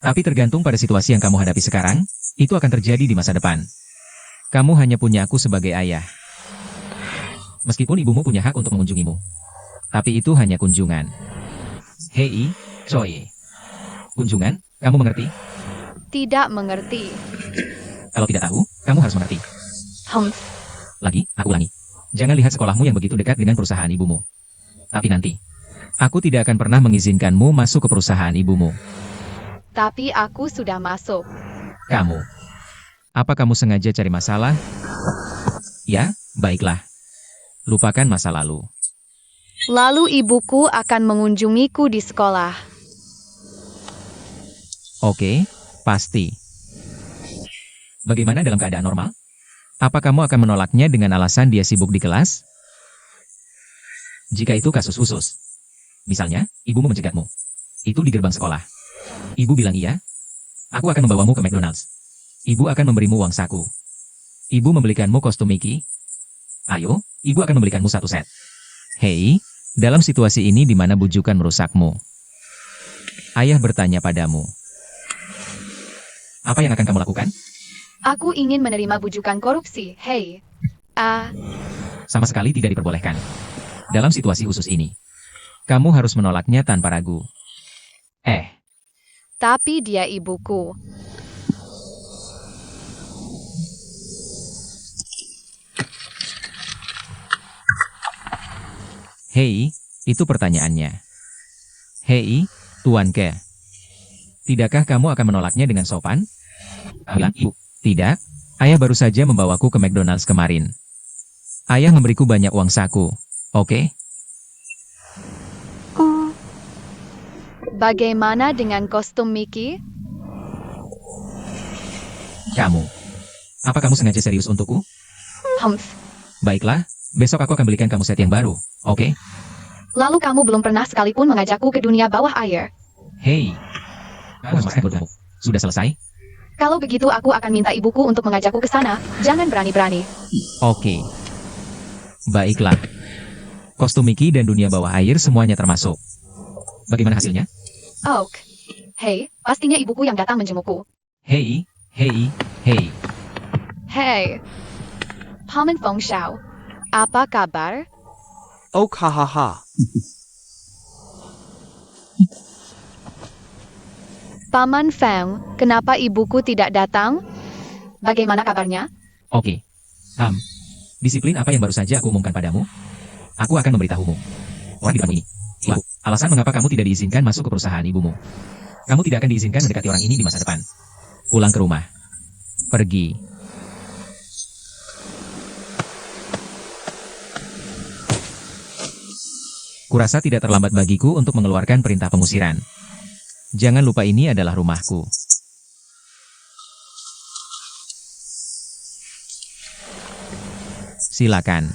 Tapi tergantung pada situasi yang kamu hadapi sekarang, itu akan terjadi di masa depan. Kamu hanya punya aku sebagai ayah. Meskipun ibumu punya hak untuk mengunjungimu. Tapi itu hanya kunjungan. Hei, Choi. Kunjungan, kamu mengerti? Tidak mengerti. Kalau tidak tahu, kamu harus mengerti. Lagi, aku ulangi. Jangan lihat sekolahmu yang begitu dekat dengan perusahaan ibumu. Tapi nanti, aku tidak akan pernah mengizinkanmu masuk ke perusahaan ibumu. Tapi aku sudah masuk. Kamu. Apa kamu sengaja cari masalah? Ya, baiklah. Lupakan masa lalu. Lalu ibuku akan mengunjungiku di sekolah. Oke, pasti. Bagaimana dalam keadaan normal? Apa kamu akan menolaknya dengan alasan dia sibuk di kelas? Jika itu kasus khusus. Misalnya, ibumu mencegatmu. Itu di gerbang sekolah. Ibu bilang iya. Aku akan membawamu ke McDonald's. Ibu akan memberimu uang saku. Ibu membelikanmu kostum Mickey. Ayo, ibu akan membelikanmu satu set. Hei, dalam situasi ini di mana bujukan merusakmu? Ayah bertanya padamu. Apa yang akan kamu lakukan? Aku ingin menerima bujukan korupsi. Hei. Sama sekali tidak diperbolehkan. Dalam situasi khusus ini, kamu harus menolaknya tanpa ragu. Tapi dia ibuku. Hei, itu pertanyaannya. Hei, Tuan Ke. Tidakkah kamu akan menolaknya dengan sopan? Bilang ibu. Tidak, ayah baru saja membawaku ke McDonald's kemarin. Ayah memberiku banyak uang saku, oke? Bagaimana dengan kostum Mickey? Kamu. Apa kamu sengaja serius untukku? Baiklah, besok aku akan belikan kamu set yang baru, oke? Lalu kamu belum pernah sekalipun mengajakku ke dunia bawah air. Hei, kamu harus bodohmu. Sudah selesai? Kalau begitu aku akan minta ibuku untuk mengajakku ke sana. Jangan berani-berani. Oke. Baiklah. Kostum Mickey dan dunia bawah air semuanya termasuk. Bagaimana hasilnya? Hei, pastinya ibuku yang datang menjengukku. Hei. Hei. Paman Feng Shao. Apa kabar? Hahaha. Paman Feng, kenapa ibuku tidak datang? Bagaimana kabarnya? Oke. Disiplin apa yang baru saja aku umumkan padamu? Aku akan memberitahumu. Orang di depan ini. Ibu, alasan mengapa kamu tidak diizinkan masuk ke perusahaan ibumu. Kamu tidak akan diizinkan mendekati orang ini di masa depan. Pulang ke rumah. Pergi. Kurasa tidak terlambat bagiku untuk mengeluarkan perintah pengusiran. Jangan lupa ini adalah rumahku. Silakan.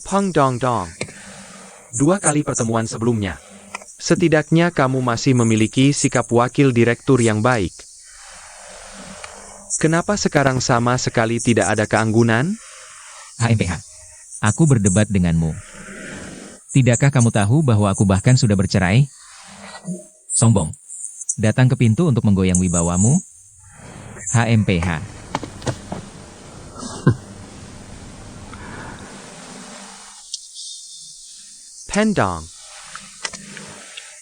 Peng Dong Dong. 2 kali pertemuan sebelumnya. Setidaknya kamu masih memiliki sikap wakil direktur yang baik. Kenapa sekarang sama sekali tidak ada keanggunan? HMPH. Aku berdebat denganmu. Tidakkah kamu tahu bahwa aku bahkan sudah bercerai? Sombong. Datang ke pintu untuk menggoyang wibawamu? HMPH. Pendong.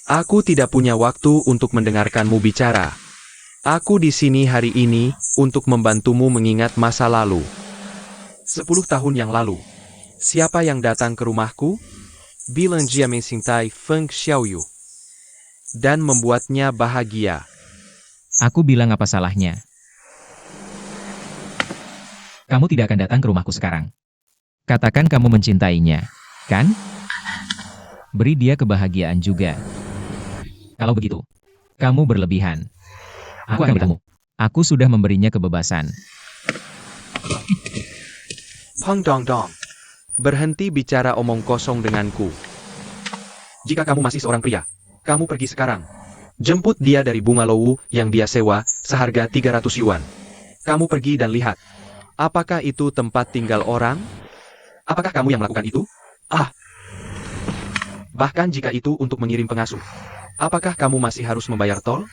Aku tidak punya waktu untuk mendengarkanmu bicara. Aku di sini hari ini untuk membantumu mengingat masa lalu. 10 tahun yang lalu. Siapa yang datang ke rumahku? Bilang dia mencintai Feng Xiaoyu. Dan membuatnya bahagia. Aku bilang apa salahnya? Kamu tidak akan datang ke rumahku sekarang. Katakan kamu mencintainya, kan? Beri dia kebahagiaan juga. Kalau begitu, kamu berlebihan. Aku akan beritamu. Aku sudah memberinya kebebasan. Peng Dong Dong. Berhenti bicara omong kosong denganku. Jika kamu masih seorang pria, kamu pergi sekarang. Jemput dia dari Bungalow yang dia sewa seharga 300 yuan. Kamu pergi dan lihat. Apakah itu tempat tinggal orang? Apakah kamu yang melakukan itu? Bahkan jika itu untuk mengirim pengasuh. Apakah kamu masih harus membayar tol?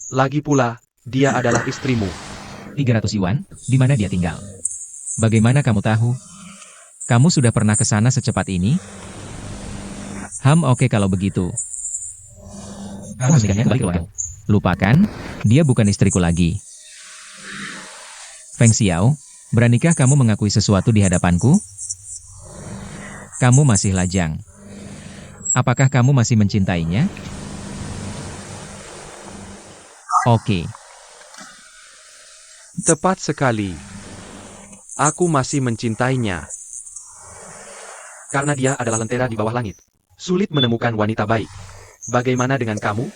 Lagi pula, dia adalah istrimu. 300 yuan, di mana dia tinggal? Bagaimana kamu tahu? Kamu sudah pernah ke sana secepat ini? Oke kalau begitu. Kamu harus nikahnya kembali ke keluargamu. Lupakan, dia bukan istriku lagi. Feng Xiao, beranikah kamu mengakui sesuatu di hadapanku? Kamu masih lajang. Apakah kamu masih mencintainya? Oke. Tepat sekali. Aku masih mencintainya. Karena dia adalah lentera di bawah langit. Sulit menemukan wanita baik. Bagaimana dengan kamu?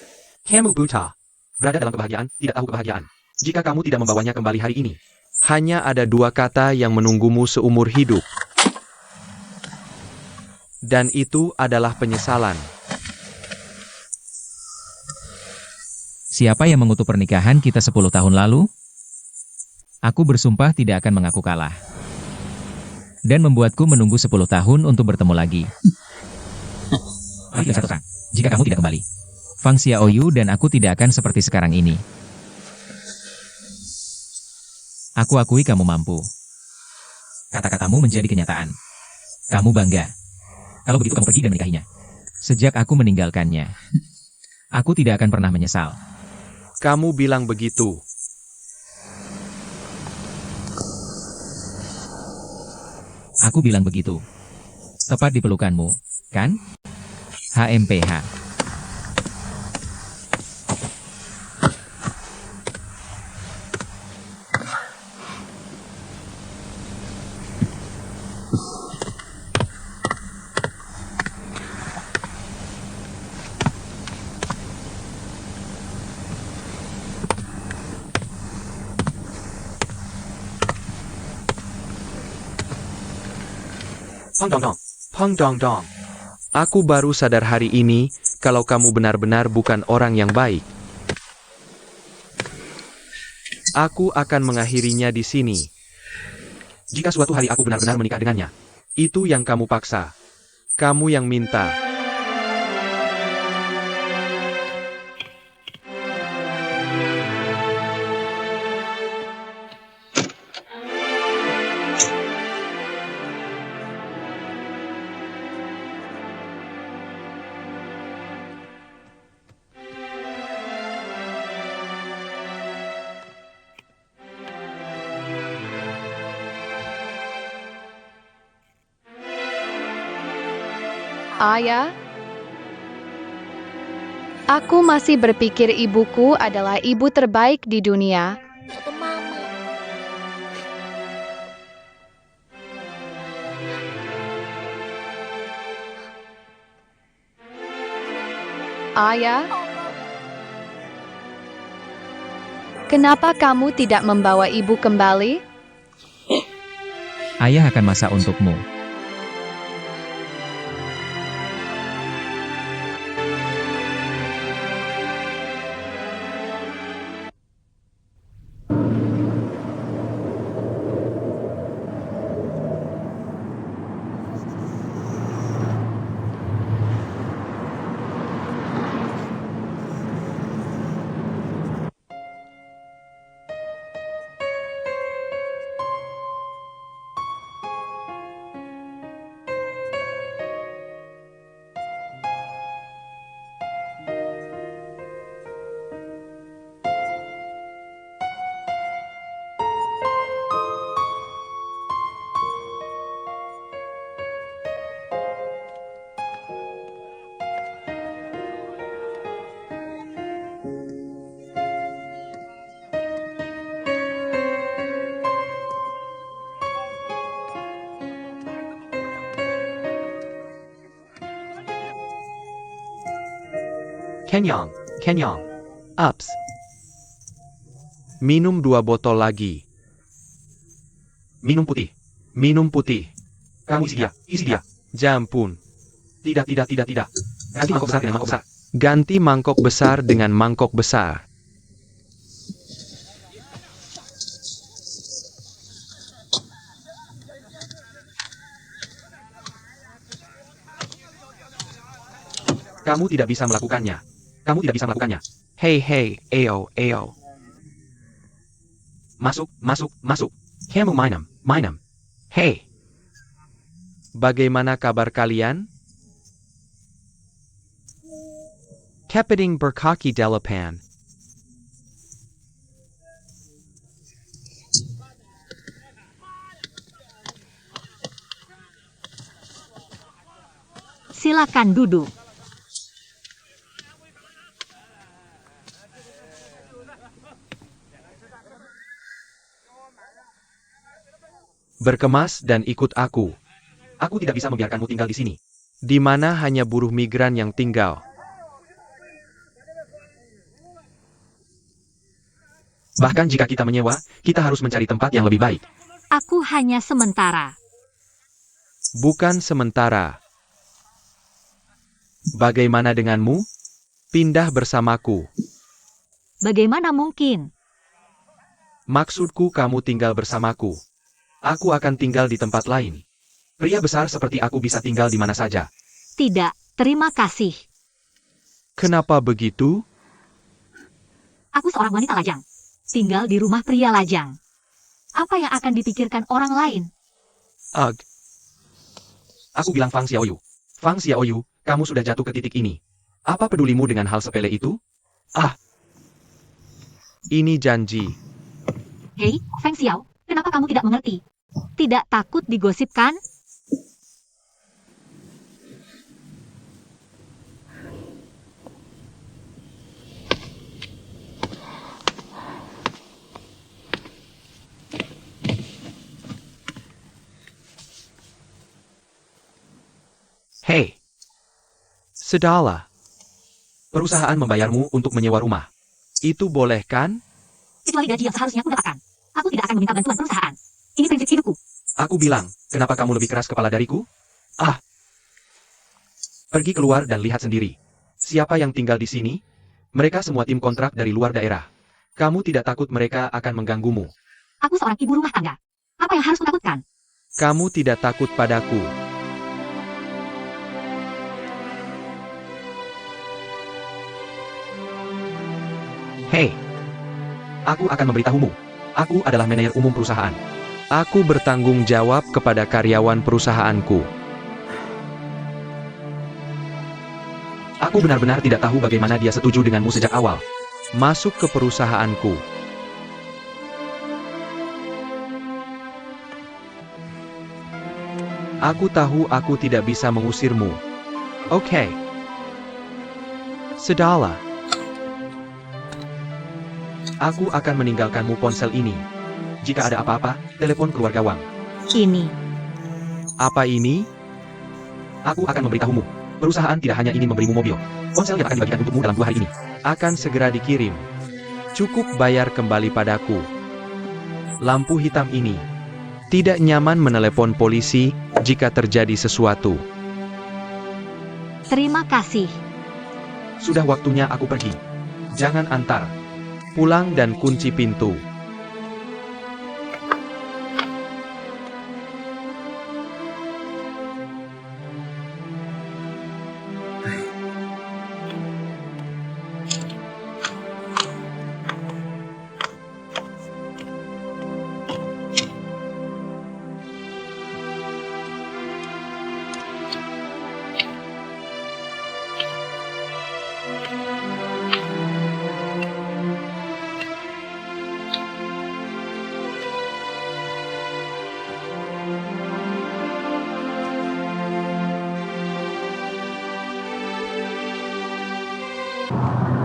Kamu buta. Berada dalam kebahagiaan, tidak tahu kebahagiaan. Jika kamu tidak membawanya kembali hari ini. Hanya ada 2 kata yang menunggumu seumur hidup. Dan itu adalah penyesalan. Siapa yang mengutuk pernikahan kita 10 tahun lalu? Aku bersumpah tidak akan mengaku kalah. Dan membuatku menunggu 10 tahun untuk bertemu lagi. Mari kita satu terang. Jika kamu tidak kembali, Fang Xiaoyu dan aku tidak akan seperti sekarang ini. Aku akui kamu mampu. Kata-katamu menjadi kenyataan. Kamu bangga. Kalau begitu kamu pergi dan menikahinya. Sejak aku meninggalkannya, aku tidak akan pernah menyesal. Kamu bilang begitu. Aku bilang begitu. Tepat di pelukanmu, kan? HMPH. Peng dong dong. Peng dong dong. Aku baru sadar hari ini, kalau kamu benar-benar bukan orang yang baik. Aku akan mengakhirinya di sini. Jika suatu hari aku benar-benar menikah dengannya, itu yang kamu paksa. Kamu yang minta. Ayah, aku masih berpikir ibuku adalah ibu terbaik di dunia. Ayah, kenapa kamu tidak membawa ibu kembali? Ayah akan masak untukmu. Kenyang, kenyang. Ups. Minum 2 botol lagi. Minum putih. Minum putih. Kamu isi dia, isi dia. Jampun. Tidak, tidak, tidak, tidak. Ganti mangkok besar dengan mangkok besar. Ganti mangkok besar dengan mangkok besar. Kamu tidak bisa melakukannya. Kamu tidak bisa melakukannya. Hei, ayo, ayo. Masuk, masuk, masuk. Kamu minum. Hei. Bagaimana kabar kalian? Kepiting berkaki delapan. Silakan duduk. Berkemas dan ikut aku. Aku tidak bisa membiarkanmu tinggal di sini. Di mana hanya buruh migran yang tinggal. Bahkan jika kita menyewa, kita harus mencari tempat yang lebih baik. Aku hanya sementara. Bukan sementara. Bagaimana denganmu? Pindah bersamaku. Bagaimana mungkin? Maksudku kamu tinggal bersamaku. Aku akan tinggal di tempat lain. Pria besar seperti aku bisa tinggal di mana saja. Tidak, terima kasih. Kenapa begitu? Aku seorang wanita lajang. Tinggal di rumah pria lajang. Apa yang akan dipikirkan orang lain? Ugh. Aku bilang Fang Xiaoyu. Fang Xiaoyu, kamu sudah jatuh ke titik ini. Apa pedulimu dengan hal sepele itu? Ah. Ini janji. Hei, Feng Xiao, kenapa kamu tidak mengerti? Tidak takut digosipkan? Hei. Sudahlah. Perusahaan membayarmu untuk menyewa rumah. Itu boleh kan? Kecuali gaji yang seharusnya aku dapatkan. Aku tidak akan meminta bantuan perusahaan. Ini prinsip hidupku. Aku bilang, kenapa kamu lebih keras kepala dariku? Ah. Pergi keluar dan lihat sendiri. Siapa yang tinggal di sini? Mereka semua tim kontrak dari luar daerah. Kamu tidak takut mereka akan mengganggumu? Aku seorang ibu rumah tangga. Apa yang harus kutakutkan? Kamu tidak takut padaku. Hei. Aku akan memberitahumu. Aku adalah manajer umum perusahaan. Aku bertanggung jawab kepada karyawan perusahaanku. Aku benar-benar tidak tahu bagaimana dia setuju denganmu sejak awal. Masuk ke perusahaanku. Aku tahu aku tidak bisa mengusirmu. Oke. Sudahlah. Aku akan meninggalkanmu ponsel ini. Jika ada apa-apa, telepon keluarga Wang. Ini. Apa ini? Aku akan memberitahumu. Perusahaan tidak hanya ingin memberimu mobil. Ponsel yang akan dibagikan untukmu dalam 2 hari ini akan segera dikirim. Cukup bayar kembali padaku. Lampu hitam ini. Tidak nyaman menelepon polisi jika terjadi sesuatu. Terima kasih. Sudah waktunya aku pergi. Jangan antar. Pulang dan kunci pintu.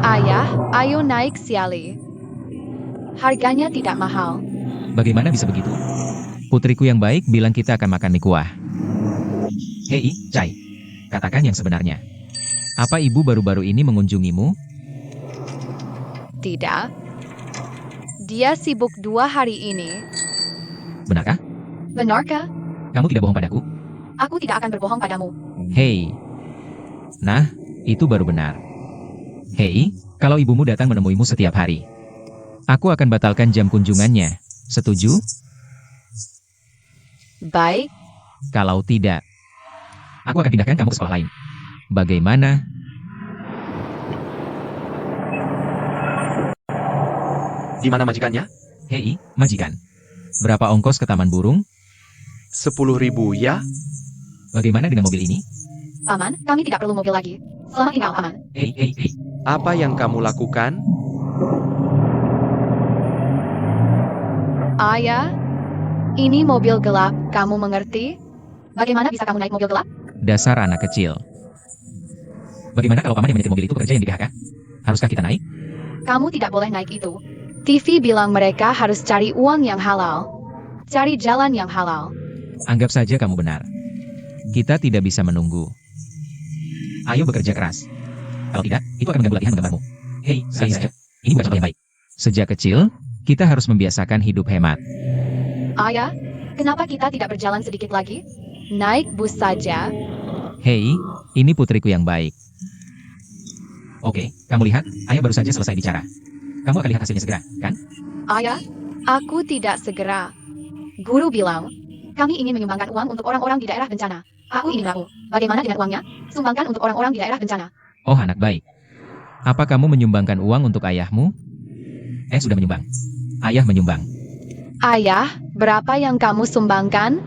Ayah, ayo naik Xiali. Harganya tidak mahal. Bagaimana bisa begitu? Putriku yang baik bilang kita akan makan mie kuah. Hei, Cai. Katakan yang sebenarnya. Apa ibu baru-baru ini mengunjungimu? Tidak. Dia sibuk 2 hari ini. Benarkah? Benarkah? Kamu tidak bohong padaku? Aku tidak akan berbohong padamu. Hei. Nah, itu baru benar. Hei, kalau ibumu datang menemuimu setiap hari, aku akan batalkan jam kunjungannya. Setuju? Baik, Kalau tidak, aku akan pindahkan kamu ke sekolah lain. Bagaimana? Di mana majikannya? Hei, majikan. Berapa ongkos ke Taman Burung? 10.000 ya? Bagaimana dengan mobil ini? Paman, kami tidak perlu mobil lagi. Selamat tinggal, Paman. Hei, hei, hei. Apa yang kamu lakukan? Ayah, ini mobil gelap, kamu mengerti? Bagaimana bisa kamu naik mobil gelap? Dasar anak kecil. Bagaimana kalau paman yang menyetir mobil itu pekerja yang di PHK? Haruskah kita naik? Kamu tidak boleh naik itu. TV bilang mereka harus cari uang yang halal. Cari jalan yang halal. Anggap saja kamu benar. Kita tidak bisa menunggu. Ayo bekerja keras. Kalau tidak, itu akan mengganggu latihan menggambarmu. Hei, sekali saja. Ini bukan contoh yang baik. Sejak kecil, kita harus membiasakan hidup hemat. Ayah, kenapa kita tidak berjalan sedikit lagi? Naik bus saja. Hei, ini putriku yang baik. Oke, kamu lihat, ayah baru saja selesai bicara. Kamu akan lihat hasilnya segera, kan? Ayah, aku tidak segera. Guru bilang, kami ingin menyumbangkan uang untuk orang-orang di daerah bencana. Aku ingin tahu, bagaimana dengan uangnya? Sumbangkan untuk orang-orang di daerah bencana. Oh, anak baik. Apa kamu menyumbangkan uang untuk ayahmu? Sudah menyumbang. Ayah menyumbang. Ayah, berapa yang kamu sumbangkan?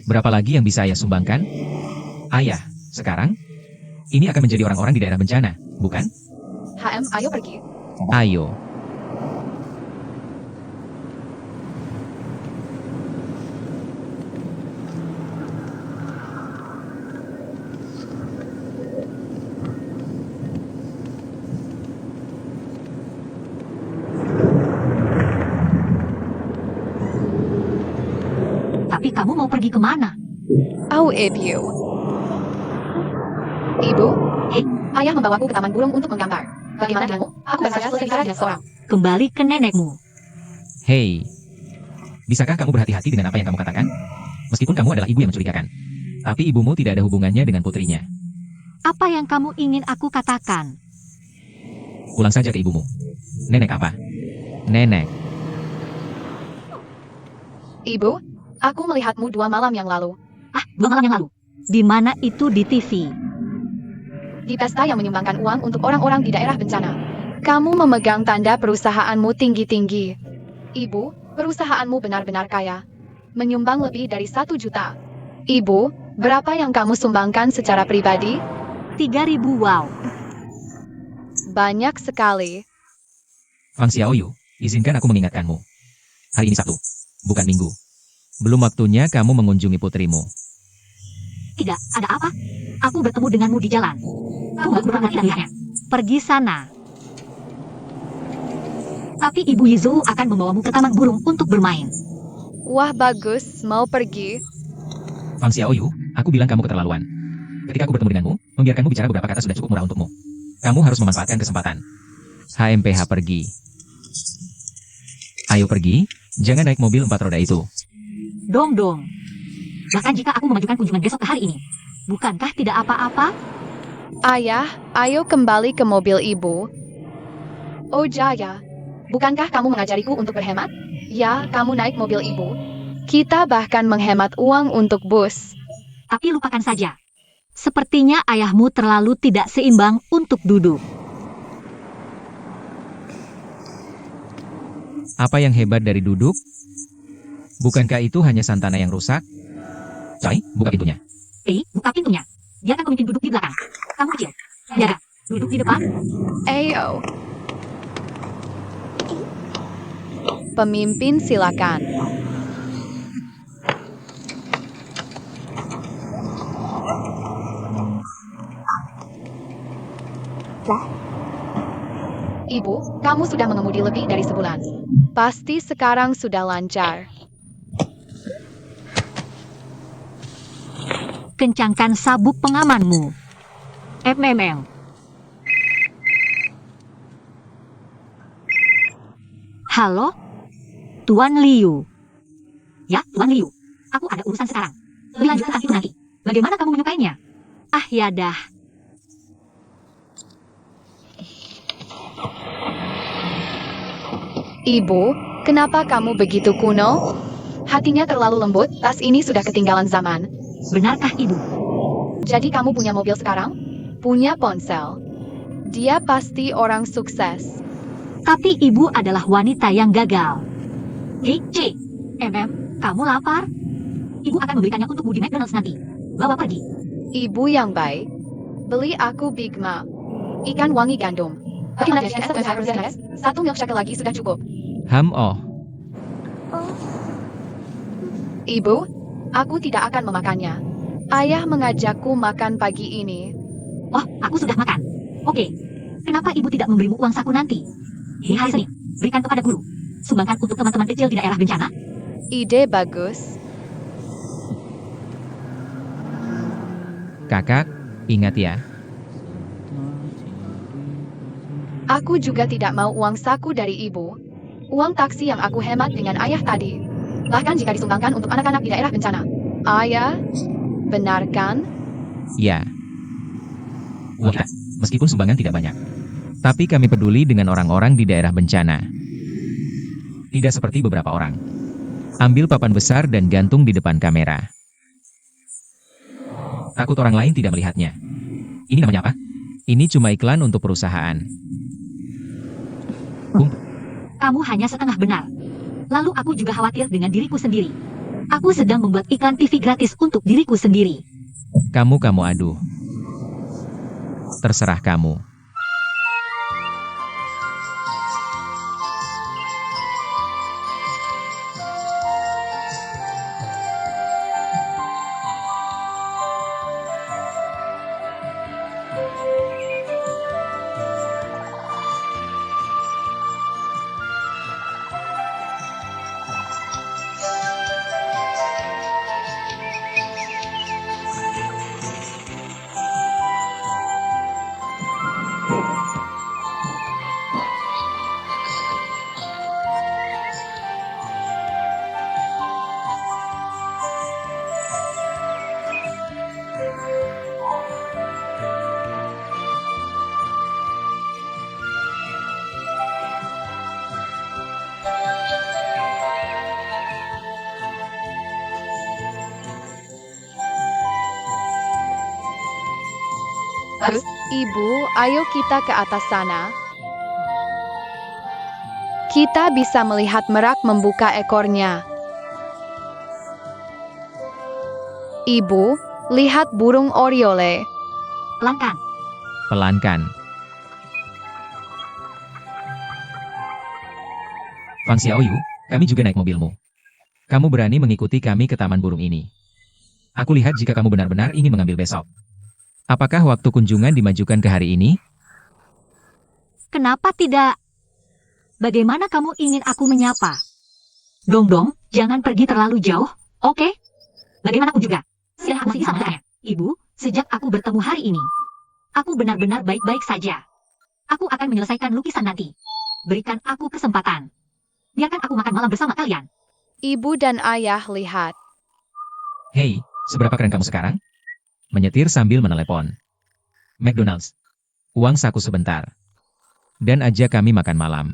Berapa lagi yang bisa ayah sumbangkan? Ayah, sekarang? Ini akan menjadi orang-orang di daerah bencana, bukan? Ayo pergi. Ayo. Tapi kamu mau pergi kemana? Ibu. Ibu, ayah membawaku ke Taman Burung untuk menggambar. Bagaimana denganmu? Aku baru saja selesai bicara dengan seorang. Kembali ke nenekmu. Hei. Bisakah kamu berhati-hati dengan apa yang kamu katakan? Meskipun kamu adalah ibu yang mencurigakan. Tapi ibumu tidak ada hubungannya dengan putrinya. Apa yang kamu ingin aku katakan? Pulang saja ke ibumu. Nenek apa? Nenek. Ibu, aku melihatmu 2 malam yang lalu. 2 malam yang lalu. Di mana itu di TV? Di pesta yang menyumbangkan uang untuk orang-orang di daerah bencana. Kamu memegang tanda perusahaanmu tinggi-tinggi. Ibu, perusahaanmu benar-benar kaya. Menyumbang lebih dari 1 juta. Ibu, berapa yang kamu sumbangkan secara pribadi? 3.000 wow. Banyak sekali. Fang Xiaoyu, izinkan aku mengingatkanmu. Hari ini Sabtu, bukan Minggu. Belum waktunya kamu mengunjungi putrimu. Tidak, ada apa? Aku bertemu denganmu di jalan. Kamu gak kurang lagi lihatnya. Pergi sana. Tapi Ibu Yizhou akan membawamu ke Taman Burung untuk bermain. Wah bagus, mau pergi. Fang Xiaoyu, aku bilang kamu keterlaluan. Ketika aku bertemu denganmu, membiarkanmu bicara beberapa kata sudah cukup murah untukmu. Kamu harus memanfaatkan kesempatan. HMPH pergi. Ayo pergi, jangan naik mobil 4 roda itu. Dong. Bahkan jika aku memajukan kunjungan besok ke hari ini. Bukankah tidak apa-apa? Ayah, ayo kembali ke mobil ibu. Oh Jaya, bukankah kamu mengajariku untuk berhemat? Ya, kamu naik mobil ibu. Kita bahkan menghemat uang untuk bus. Tapi lupakan saja. Sepertinya ayahmu terlalu tidak seimbang untuk duduk. Apa yang hebat dari duduk? Bukankah itu hanya Santana yang rusak? Choi, buka pintunya. Buka pintunya. Biarkan pemimpin duduk di belakang. Kamu kecil. Yara, duduk di depan. Ayo. Pemimpin silakan. Ibu, kamu sudah mengemudi lebih dari sebulan. Pasti sekarang sudah lancar. Kencangkan sabuk pengamanmu. MMM. Halo? Tuan Liu. Ya, Tuan Liu. Aku ada urusan sekarang. Lebih lanjut tentang itu nanti. Bagaimana kamu menyukainya? Ya dah. Ibu, kenapa kamu begitu kuno? Hatinya terlalu lembut, tas ini sudah ketinggalan zaman. Benarkah ibu? Jadi kamu punya mobil sekarang? Punya ponsel. Dia pasti orang sukses. Tapi ibu adalah wanita yang gagal. Hei, C. Kamu lapar? Ibu akan membelikannya untukmu di McDonald's nanti. Bawa pergi. Ibu yang baik, beli aku Big Mac. Ikan wangi gandum. Bagaimana jadikan satu hyperzenes? Satu milkshake lagi sudah cukup. Oh. Ibu, aku tidak akan memakannya. Ayah mengajakku makan pagi ini. Oh, aku sudah makan. Oke. Kenapa ibu tidak memberimu uang saku nanti? Hei, hari Senin, berikan kepada guru. Sumbangkan untuk teman-teman kecil di daerah bencana. Ide bagus. Kakak, ingat ya. Aku juga tidak mau uang saku dari ibu. Uang taksi yang aku hemat dengan ayah tadi. Bahkan jika disumbangkan untuk anak-anak di daerah bencana. Ayah, benar kan? Ya. Uang kita, meskipun sumbangan tidak banyak. Tapi kami peduli dengan orang-orang di daerah bencana. Tidak seperti beberapa orang. Ambil papan besar dan gantung di depan kamera. Takut orang lain tidak melihatnya. Ini namanya apa? Ini cuma iklan untuk perusahaan. Kamu hanya setengah benar. Lalu aku juga khawatir dengan diriku sendiri. Aku sedang membuat iklan TV gratis untuk diriku sendiri. Kamu aduh. Terserah kamu. Ibu, ayo kita ke atas sana. Kita bisa melihat merak membuka ekornya. Ibu, lihat burung oriole. Pelankan. Pelankan. Fang Xiaoyu, kami juga naik mobilmu. Kamu berani mengikuti kami ke taman burung ini. Aku lihat jika kamu benar-benar ingin mengambil besok. Apakah waktu kunjungan dimajukan ke hari ini? Kenapa tidak? Bagaimana kamu ingin aku menyapa? Dong, jangan pergi terlalu jauh, oke? Bagaimanapun juga, silahkan aku sama dengannya. Ibu, sejak aku bertemu hari ini, aku benar-benar baik-baik saja. Aku akan menyelesaikan lukisan nanti. Berikan aku kesempatan. Biarkan aku makan malam bersama kalian. Ibu dan ayah lihat. Hei, seberapa keren kamu sekarang? Menyetir sambil menelepon. McDonald's. Uang saku sebentar. Dan ajak kami makan malam.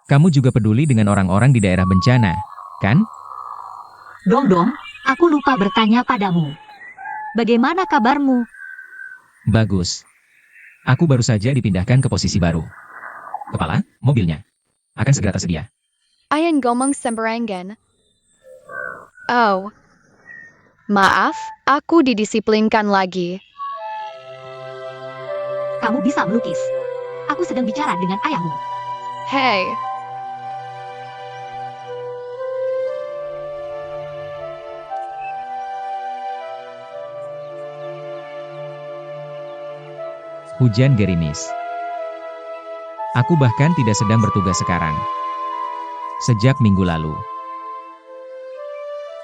Kamu juga peduli dengan orang-orang di daerah bencana, kan? Dong, aku lupa bertanya padamu. Bagaimana kabarmu? Bagus. Aku baru saja dipindahkan ke posisi baru. Kepala, mobilnya. Akan segera tersedia. Ayah ngomong sembarangan. Oh. Maaf, aku didisiplinkan lagi. Kamu bisa melukis. Aku sedang bicara dengan ayahmu. Hei. Hujan gerimis. Aku bahkan tidak sedang bertugas sekarang. Sejak minggu lalu.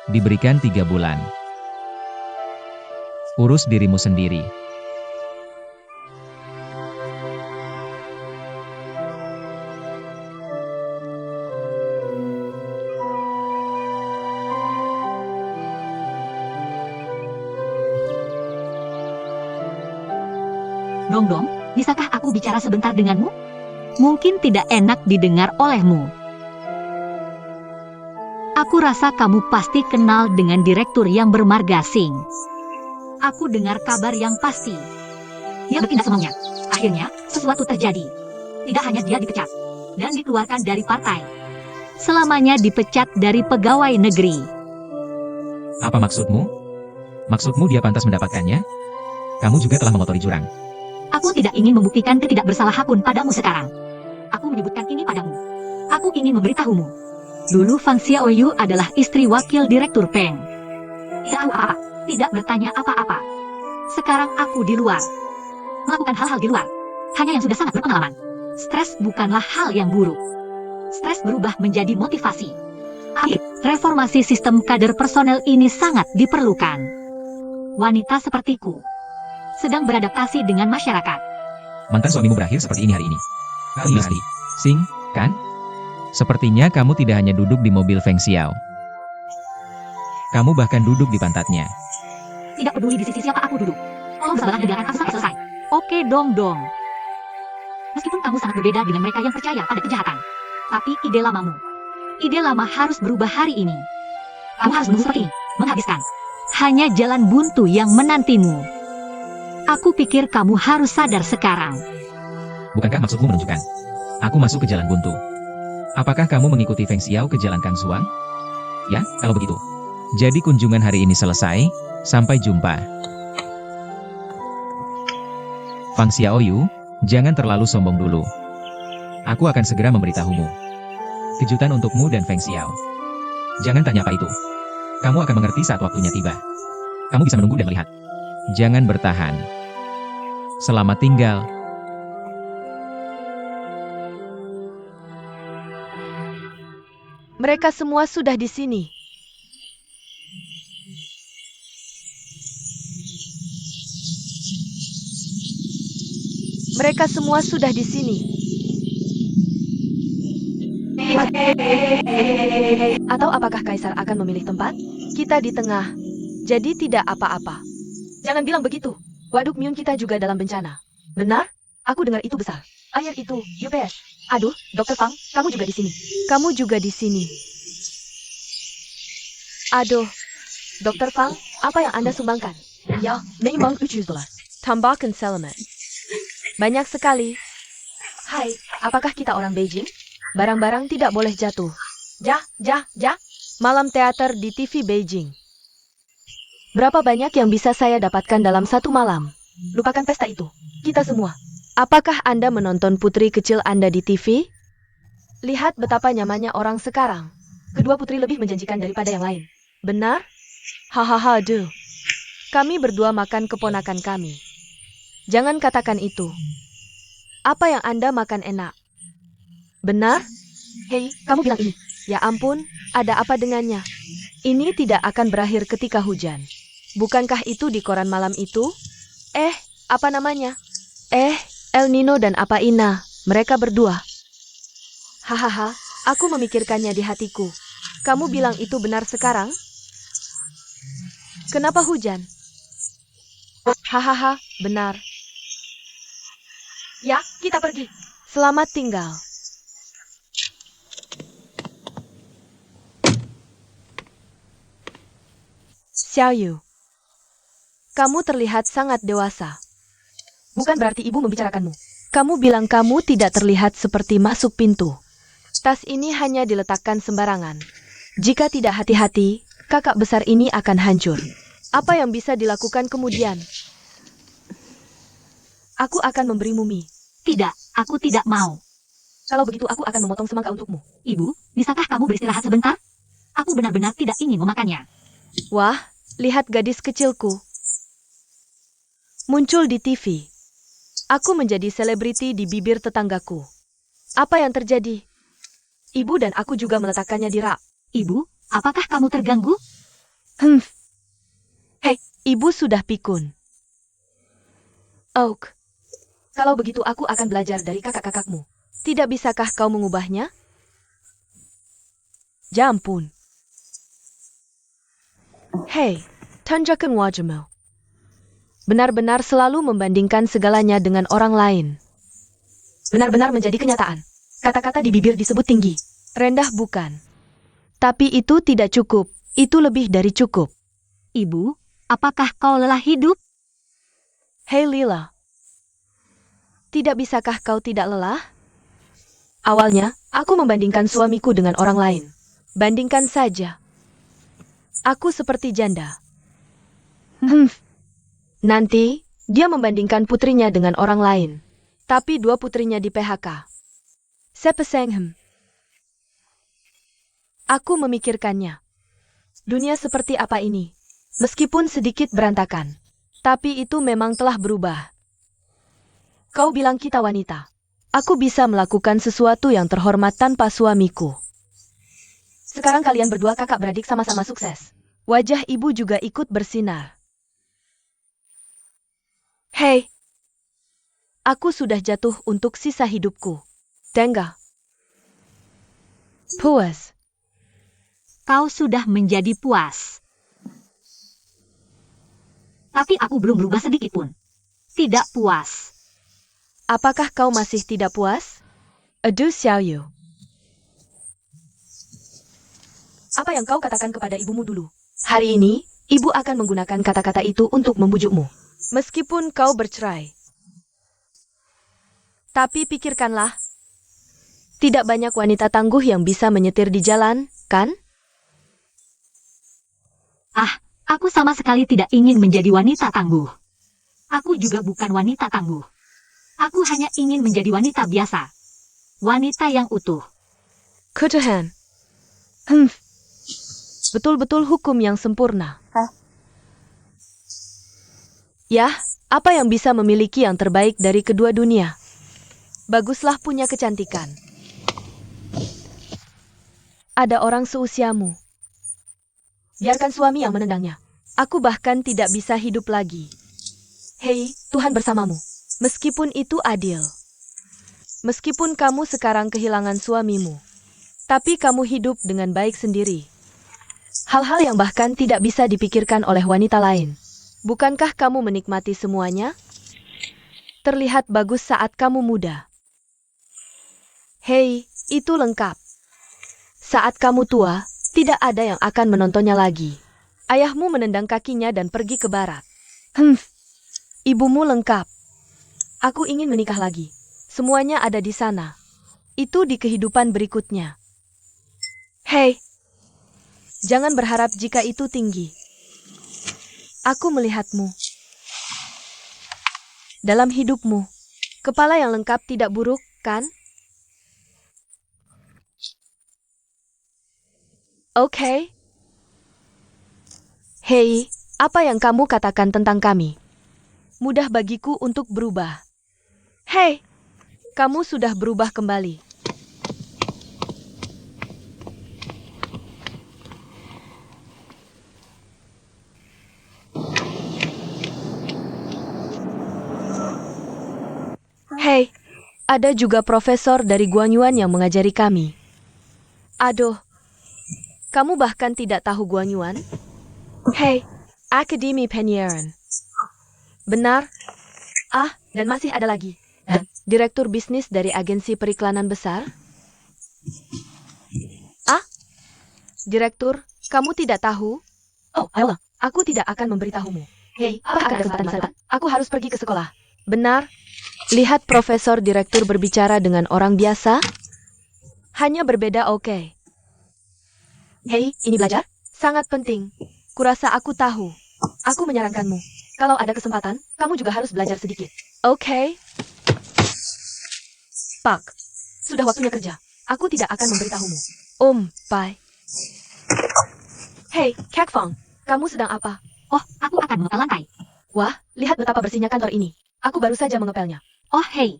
Diberikan 3 bulan. Urus dirimu sendiri. Dong, bisakah aku bicara sebentar denganmu? Mungkin tidak enak didengar olehmu. Aku rasa kamu pasti kenal dengan direktur yang bermarga Sing. Aku dengar kabar yang pasti. Dia bertindak semaunya. Akhirnya, sesuatu terjadi. Tidak hanya dia dipecat dan dikeluarkan dari partai. Selamanya dipecat dari pegawai negeri. Apa maksudmu? Maksudmu dia pantas mendapatkannya? Kamu juga telah mengotori jurang. Aku tidak ingin membuktikan ketidakbersalahanku padamu sekarang. Aku menyebutkan ini padamu. Aku ingin memberitahumu. Dulu Fang Xiaoyu adalah istri wakil direktur Peng. Tidak tahu apa, tidak bertanya apa-apa. Sekarang aku di luar. Melakukan hal-hal di luar. Hanya yang sudah sangat berpengalaman. Stres bukanlah hal yang buruk. Stres berubah menjadi motivasi. Reformasi sistem kader personel ini sangat diperlukan. Wanita sepertiku sedang beradaptasi dengan masyarakat. Mantan suamimu berakhir seperti ini hari ini. Pasti. Sing, kan? Sepertinya kamu tidak hanya duduk di mobil Feng Xiao. Kamu bahkan duduk di pantatnya. Tidak peduli di sisi siapa aku duduk. Tolong bersabarlah dengarkan aku sampai selesai. Oke dong. Meskipun kamu sangat berbeda dengan mereka yang percaya pada kejahatan. Tapi ide lama harus berubah hari ini. Kamu harus menunggu seperti ini, menghabiskan. Hanya jalan buntu yang menantimu. Aku pikir kamu harus sadar sekarang. Bukankah maksudmu menunjukkan? Aku masuk ke jalan buntu. Apakah kamu mengikuti Feng Xiao ke jalan Kang Suang? Ya, kalau begitu. Jadi kunjungan hari ini selesai, sampai jumpa. Fang Xiaoyu, jangan terlalu sombong dulu. Aku akan segera memberitahumu. Kejutan untukmu dan Feng Xiao. Jangan tanya apa itu. Kamu akan mengerti saat waktunya tiba. Kamu bisa menunggu dan melihat. Jangan bertahan. Selamat tinggal. Mereka semua sudah di sini. Mereka semua sudah di sini. Atau apakah Kaisar akan memilih tempat? Kita di tengah. Jadi tidak apa-apa. Jangan bilang begitu. Waduk Myun kita juga dalam bencana. Benar? Aku dengar itu besar. Air itu, UPS. Aduh, Dr. Fang, kamu juga di sini. Kamu juga di sini. Aduh, Dr. Fang, apa yang Anda sumbangkan? Ya, memang 300 dolar. Tambahkan selamat. Banyak sekali. Hai, apakah kita orang Beijing? Barang-barang tidak boleh jatuh. Malam teater di TV Beijing. Berapa banyak yang bisa saya dapatkan dalam satu malam? Lupakan pesta itu. Kita semua. Apakah Anda menonton putri kecil Anda di TV? Lihat betapa nyamannya orang sekarang. Kedua putri lebih menjanjikan daripada yang lain. Benar? Hahaha, duh. Kami berdua makan keponakan kami. Jangan katakan itu. Apa yang Anda makan enak? Benar? Hei, kamu bilang ini. Ya ampun, ada apa dengannya? Ini tidak akan berakhir ketika hujan. Bukankah itu di koran malam itu? Apa namanya? El Nino dan apa Ina, mereka berdua. Hahaha, aku memikirkannya di hatiku. Kamu bilang itu benar sekarang? Kenapa hujan? Hahaha, benar. Ya, kita pergi. Selamat tinggal. Xiaoyu, kamu terlihat sangat dewasa. Bukan berarti ibu membicarakanmu. Kamu bilang kamu tidak terlihat seperti masuk pintu. Tas ini hanya diletakkan sembarangan. Jika tidak hati-hati, kakak besar ini akan hancur. Apa yang bisa dilakukan kemudian? Aku akan memberimu mie. Tidak, aku tidak mau. Kalau begitu aku akan memotong semangka untukmu. Ibu, bisakah kamu beristirahat sebentar? Aku benar-benar tidak ingin memakannya. Wah, lihat gadis kecilku. Muncul di TV. Aku menjadi selebriti di bibir tetanggaku. Apa yang terjadi? Ibu dan aku juga meletakkannya di rak. Ibu, apakah kamu terganggu? Hei, ibu sudah pikun. Oak, kalau begitu aku akan belajar dari kakak-kakakmu. Tidak bisakah kau mengubahnya? Ya ampun. Hei, tunjukkan wajahmu. Benar-benar selalu membandingkan segalanya dengan orang lain. Benar-benar menjadi kenyataan. Kata-kata di bibir disebut tinggi. Rendah bukan. Tapi itu tidak cukup. Itu lebih dari cukup. Ibu, apakah kau lelah hidup? Hei Lila. Tidak bisakah kau tidak lelah? Awalnya, aku membandingkan suamiku dengan orang lain. Bandingkan saja. Aku seperti janda. Nanti, dia membandingkan putrinya dengan orang lain. Tapi dua putrinya di PHK. Sepesenghem. Aku memikirkannya. Dunia seperti apa ini? Meskipun sedikit berantakan. Tapi itu memang telah berubah. Kau bilang kita wanita. Aku bisa melakukan sesuatu yang terhormat tanpa suamiku. Sekarang kalian berdua kakak beradik sama-sama sukses. Wajah ibu juga ikut bersinar. Hei, aku sudah jatuh untuk sisa hidupku. Tengah. Puas. Kau sudah menjadi puas. Tapi aku belum berubah sedikit pun. Tidak puas. Apakah kau masih tidak puas? Aduh Xiaoyu. Apa yang kau katakan kepada ibumu dulu? Hari ini, ibu akan menggunakan kata-kata itu untuk membujukmu. Meskipun kau bercerai. Tapi pikirkanlah. Tidak banyak wanita tangguh yang bisa menyetir di jalan, kan? Aku sama sekali tidak ingin menjadi wanita tangguh. Aku juga bukan wanita tangguh. Aku hanya ingin menjadi wanita biasa. Wanita yang utuh. Ketuhan. Betul-betul hukum yang sempurna. Ya, apa yang bisa memiliki yang terbaik dari kedua dunia? Baguslah punya kecantikan. Ada orang seusiamu. Biarkan suami yang menendangnya. Aku bahkan tidak bisa hidup lagi. Hei, Tuhan bersamamu. Meskipun itu adil. Meskipun kamu sekarang kehilangan suamimu. Tapi kamu hidup dengan baik sendiri. Hal-hal yang bahkan tidak bisa dipikirkan oleh wanita lain. Bukankah kamu menikmati semuanya? Terlihat bagus saat kamu muda. Hei, itu lengkap. Saat kamu tua, tidak ada yang akan menontonnya lagi. Ayahmu menendang kakinya dan pergi ke barat. Ibumu lengkap. Aku ingin menikah lagi. Semuanya ada di sana. Itu di kehidupan berikutnya. Hei, jangan berharap jika itu tinggi. Aku melihatmu. Dalam hidupmu, kepala yang lengkap tidak buruk, kan? Oke. Hei, apa yang kamu katakan tentang kami? Mudah bagiku untuk berubah. Hei, kamu sudah berubah kembali. Hei, ada juga profesor dari Guanyuan yang mengajari kami. Aduh, kamu bahkan tidak tahu Guanyuan? Hei, Akademi Penyiaran. Benar? Dan masih ada lagi. Direktur bisnis dari agensi periklanan besar? Direktur, kamu tidak tahu? Oh, ayolah, aku tidak akan memberitahumu. Hei, apakah ada kesempatan? Aku harus pergi ke sekolah. Benar? Lihat profesor direktur berbicara dengan orang biasa? Hanya berbeda, oke. Hei, ini belajar? Sangat penting. Kurasa aku tahu. Aku menyarankanmu. Kalau ada kesempatan, kamu juga harus belajar sedikit. Oke. Pak, sudah waktunya kerja. Aku tidak akan memberitahumu. Bye. Hei, Kak Fong, kamu sedang apa? Oh, aku akan mengepel lantai. Wah, lihat betapa bersihnya kantor ini. Aku baru saja mengepelnya. Oh, hei.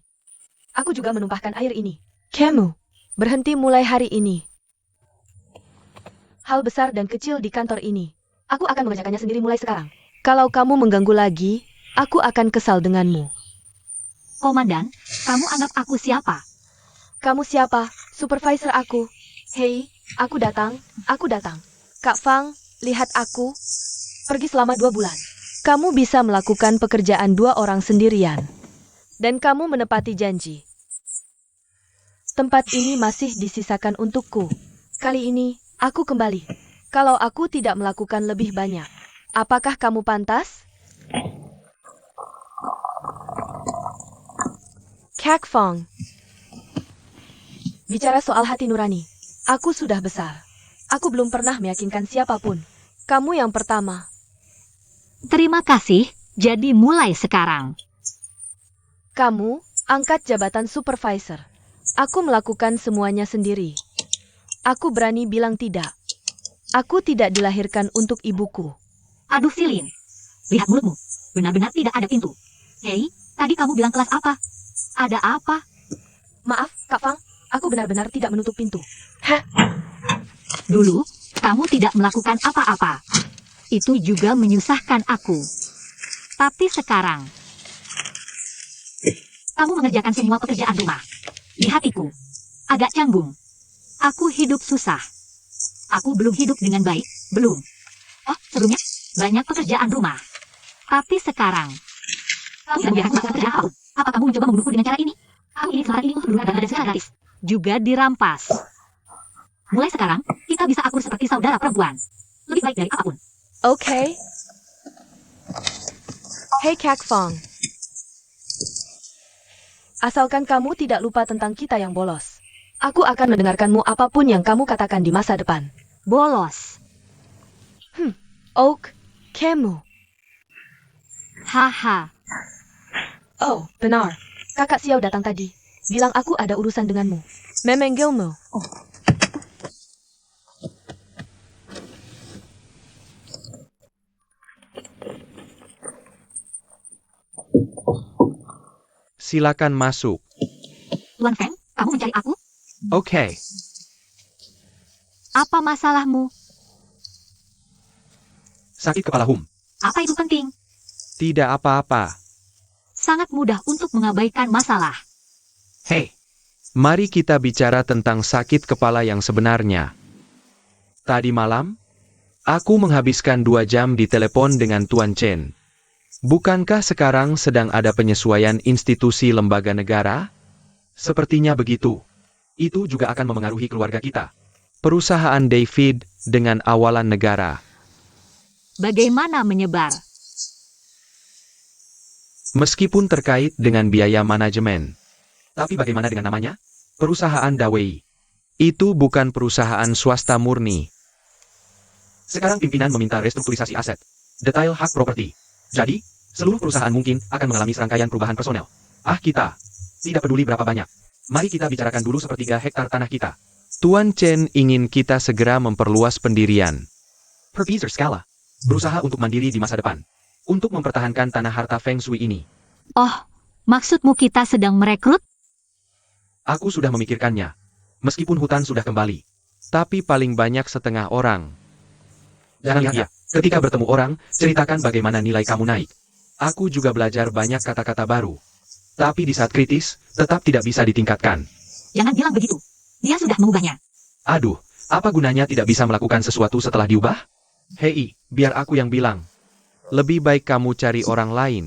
Aku juga menumpahkan air ini. Kamu, berhenti mulai hari ini. Hal besar dan kecil di kantor ini. Aku akan mengerjakannya sendiri mulai sekarang. Kalau kamu mengganggu lagi, aku akan kesal denganmu. Komandan, kamu anggap aku siapa? Kamu siapa? Supervisor aku. Hei, aku datang. Kak Fang, lihat aku. Pergi selama 2 bulan. Kamu bisa melakukan pekerjaan 2 orang sendirian. Dan kamu menepati janji. Tempat ini masih disisakan untukku. Kali ini, aku kembali. Kalau aku tidak melakukan lebih banyak, apakah kamu pantas? Kak Fong. Bicara soal hati nurani, aku sudah besar. Aku belum pernah meyakinkan siapapun. Kamu yang pertama. Terima kasih, jadi mulai sekarang. Kamu angkat jabatan supervisor. Aku melakukan semuanya sendiri. Aku berani bilang tidak. Aku tidak dilahirkan untuk ibuku. Aduh Silin, lihat mulutmu, benar-benar tidak ada pintu. Hei, tadi kamu bilang kelas apa? Ada apa? Maaf, Kak Fang, aku benar-benar tidak menutup pintu. Dulu, kamu tidak melakukan apa-apa. Itu juga menyusahkan aku. Tapi sekarang, kamu mengerjakan semua pekerjaan rumah. Di hatiku, agak canggung. Aku hidup susah. Aku belum hidup dengan baik, belum. Oh, sebelumnya, banyak pekerjaan rumah. Tapi sekarang, kamu tidak membiarkan melakukan pekerjaan apapun. Apa kamu mencoba membunuhku dengan cara ini? Aku ingin semakin ini untuk dulu dan secara gratis. Juga dirampas. Mulai sekarang, kita bisa akur seperti saudara perempuan. Lebih baik dari apapun. Oke. Hei Kak Fang. Asalkan kamu tidak lupa tentang kita yang bolos. Aku akan mendengarkanmu apapun yang kamu katakan di masa depan. Bolos. Oak, kamu. Haha. Oh, benar. Kakak Xiao datang tadi. Bilang aku ada urusan denganmu. Memanggilmu. Silakan masuk. Tuan Feng, kamu mencari aku? Oke. Apa masalahmu? Sakit kepala Apa itu penting? Tidak apa-apa. Sangat mudah untuk mengabaikan masalah. Hei, mari kita bicara tentang sakit kepala yang sebenarnya. Tadi malam, aku menghabiskan 2 jam di telepon dengan Tuan Chen. Bukankah sekarang sedang ada penyesuaian institusi lembaga negara? Sepertinya begitu. Itu juga akan memengaruhi keluarga kita. Perusahaan David dengan awalan negara. Bagaimana menyebar? Meskipun terkait dengan biaya manajemen. Tapi bagaimana dengan namanya? Perusahaan Dawei. Itu bukan perusahaan swasta murni. Sekarang pimpinan meminta restrukturisasi aset. Detail hak properti. Jadi, seluruh perusahaan mungkin akan mengalami serangkaian perubahan personel. Kita tidak peduli berapa banyak. Mari kita bicarakan dulu 1/3 hektar tanah kita. Tuan Chen ingin kita segera memperluas pendirian. Perbisar skala. Berusaha untuk mandiri di masa depan. Untuk mempertahankan tanah harta Feng Shui ini. Oh, maksudmu kita sedang merekrut? Aku sudah memikirkannya. Meskipun hutan sudah kembali. Tapi paling banyak setengah orang. Dan ya, ketika bertemu orang, ceritakan bagaimana nilai kamu naik. Aku juga belajar banyak kata-kata baru. Tapi di saat kritis, tetap tidak bisa ditingkatkan. Jangan bilang begitu. Dia sudah mengubahnya. Aduh, apa gunanya tidak bisa melakukan sesuatu setelah diubah? Hei, biar aku yang bilang. Lebih baik kamu cari orang lain.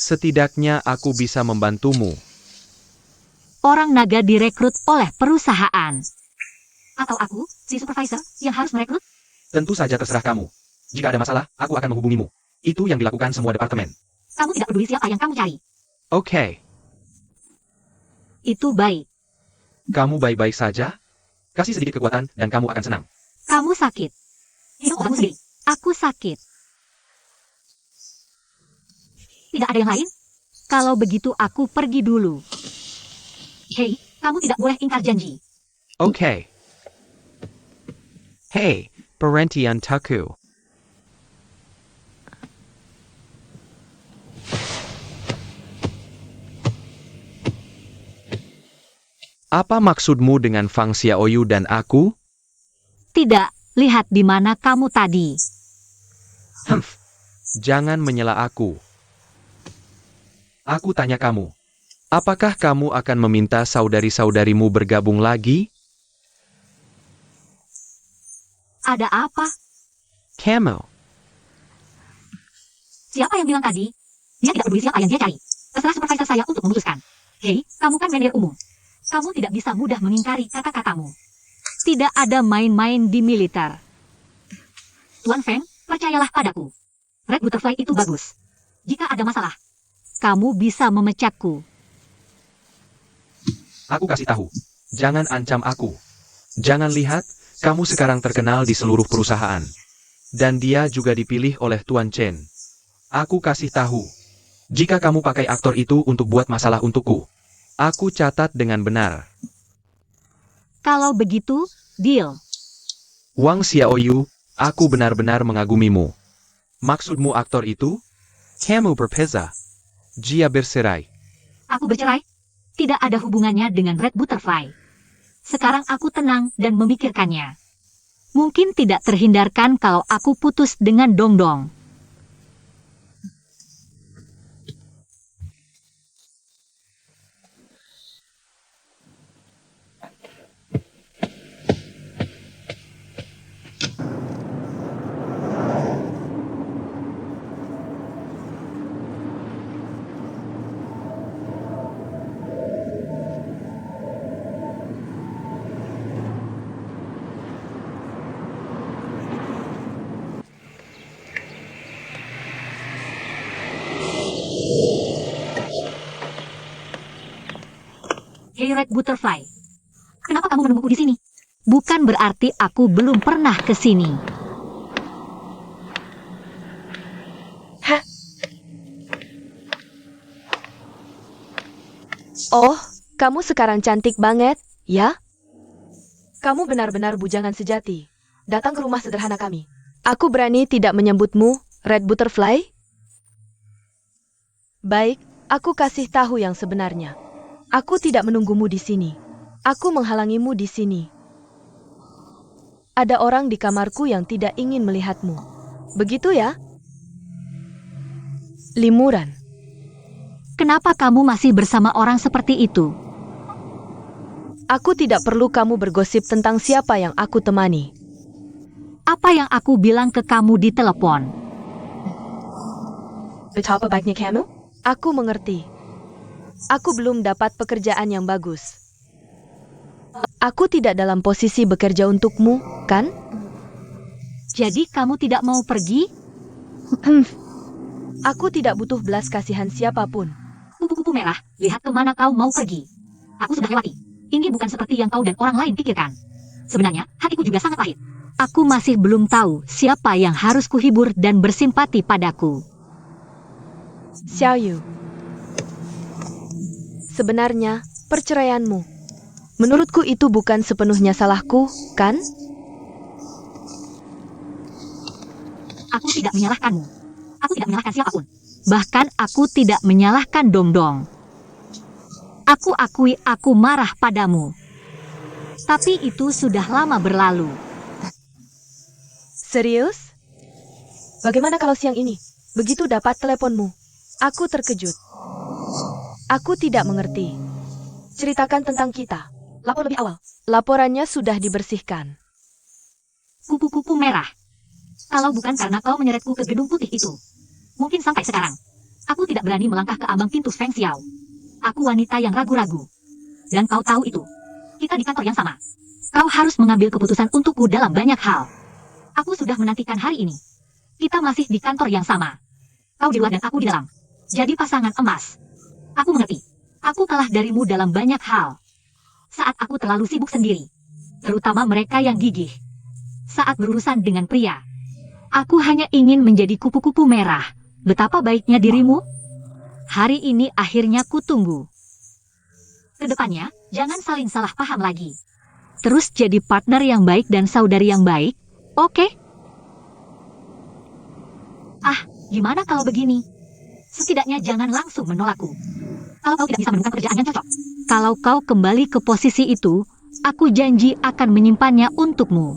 Setidaknya aku bisa membantumu. Orang naga direkrut oleh perusahaan. Atau aku, si supervisor, yang harus merekrut? Tentu saja terserah kamu. Jika ada masalah, aku akan menghubungimu. Itu yang dilakukan semua departemen. Kamu tidak peduli siapa yang kamu cari. Oke, Itu baik. kamu baik-baik saja? Kasih sedikit kekuatan dan kamu akan senang. Kamu sakit. Minum obatmu sendiri. Aku sakit. Tidak ada yang lain? Kalau begitu aku pergi dulu. Hei, kamu tidak boleh ingkar janji. Oke. Hei, perhentian taku. Apa maksudmu dengan Fang Xiaoyu dan aku? Tidak, lihat di mana kamu tadi. Jangan menyela aku. Aku tanya kamu. Apakah kamu akan meminta saudari-saudarimu bergabung lagi? Ada apa? Kamu. Siapa yang bilang tadi? Dia tidak peduli siapa yang dia cari. Terserah supervisor saya untuk memutuskan. Hei, kamu kan manajer umum. Kamu tidak bisa mudah mengingkari kata-katamu. Tidak ada main-main di militer. Tuan Feng, percayalah padaku. Red Butterfly itu bagus. Jika ada masalah, kamu bisa memecatku. Aku kasih tahu. Jangan ancam aku. Jangan lihat, kamu sekarang terkenal di seluruh perusahaan. Dan dia juga dipilih oleh Tuan Chen. Aku kasih tahu. Jika kamu pakai aktor itu untuk buat masalah untukku, aku catat dengan benar. Kalau begitu, deal. Wang Xiaoyu, aku benar-benar mengagumimu. Maksudmu aktor itu? Kamu berpeza. Jia bercerai. Aku bercerai? Tidak ada hubungannya dengan Red Butterfly. Sekarang aku tenang dan memikirkannya. Mungkin tidak terhindarkan kalau aku putus dengan Dongdong. Hey Red Butterfly, kenapa kamu menungguku di sini? Bukan berarti aku belum pernah ke sini. Oh, kamu sekarang cantik banget, ya? Kamu benar-benar bujangan sejati. Datang ke rumah sederhana kami. Aku berani tidak menyebutmu Red Butterfly? Baik, aku kasih tahu yang sebenarnya. Aku tidak menunggumu di sini. Aku menghalangimu di sini. Ada orang di kamarku yang tidak ingin melihatmu. Begitu ya? Limuran. Kenapa kamu masih bersama orang seperti itu? Aku tidak perlu kamu bergosip tentang siapa yang aku temani. Apa yang aku bilang ke kamu di telepon? Betapa baiknya kamu? Aku mengerti. Aku belum dapat pekerjaan yang bagus. Aku tidak dalam posisi bekerja untukmu, kan? Jadi kamu tidak mau pergi? Aku tidak butuh belas kasihan siapapun. Kupu-kupu merah, lihat kemana kau mau pergi. Aku sudah lewati. Ini bukan seperti yang kau dan orang lain pikirkan. Sebenarnya, hatiku juga sangat pahit. Aku masih belum tahu siapa yang harus kuhibur dan bersimpati padaku. Xiaoyu. Sebenarnya, perceraianmu. Menurutku itu bukan sepenuhnya salahku, kan? Aku tidak menyalahkanmu. Aku tidak menyalahkan siapapun. Bahkan aku tidak menyalahkan Dongdong. Aku akui aku marah padamu. Tapi itu sudah lama berlalu. Serius? Bagaimana kalau siang ini? Begitu dapat teleponmu. Aku terkejut. Aku tidak mengerti. Ceritakan tentang kita. Lapor lebih awal. Laporannya sudah dibersihkan. Kupu-kupu merah. Kalau bukan karena kau menyeretku ke gedung putih itu, mungkin sampai sekarang, aku tidak berani melangkah ke ambang pintu Feng Xiao. Aku wanita yang ragu-ragu. Dan kau tahu itu. Kita di kantor yang sama. Kau harus mengambil keputusan untukku dalam banyak hal. Aku sudah menantikan hari ini. Kita masih di kantor yang sama. Kau di luar dan aku di dalam. Jadi pasangan emas. Aku mengerti. Aku kalah darimu dalam banyak hal. Saat aku terlalu sibuk sendiri. Terutama mereka yang gigih. Saat berurusan dengan pria. Aku hanya ingin menjadi kupu-kupu merah. Betapa baiknya dirimu. Hari ini akhirnya kutunggu. Kedepannya, jangan saling salah paham lagi. Terus jadi partner yang baik dan saudari yang baik, oke? Ah, gimana kalau begini? Setidaknya jangan langsung menolakku. Kalau kau tidak bisa menemukan pekerjaan yang cocok. Kalau kau kembali ke posisi itu, aku janji akan menyimpannya untukmu.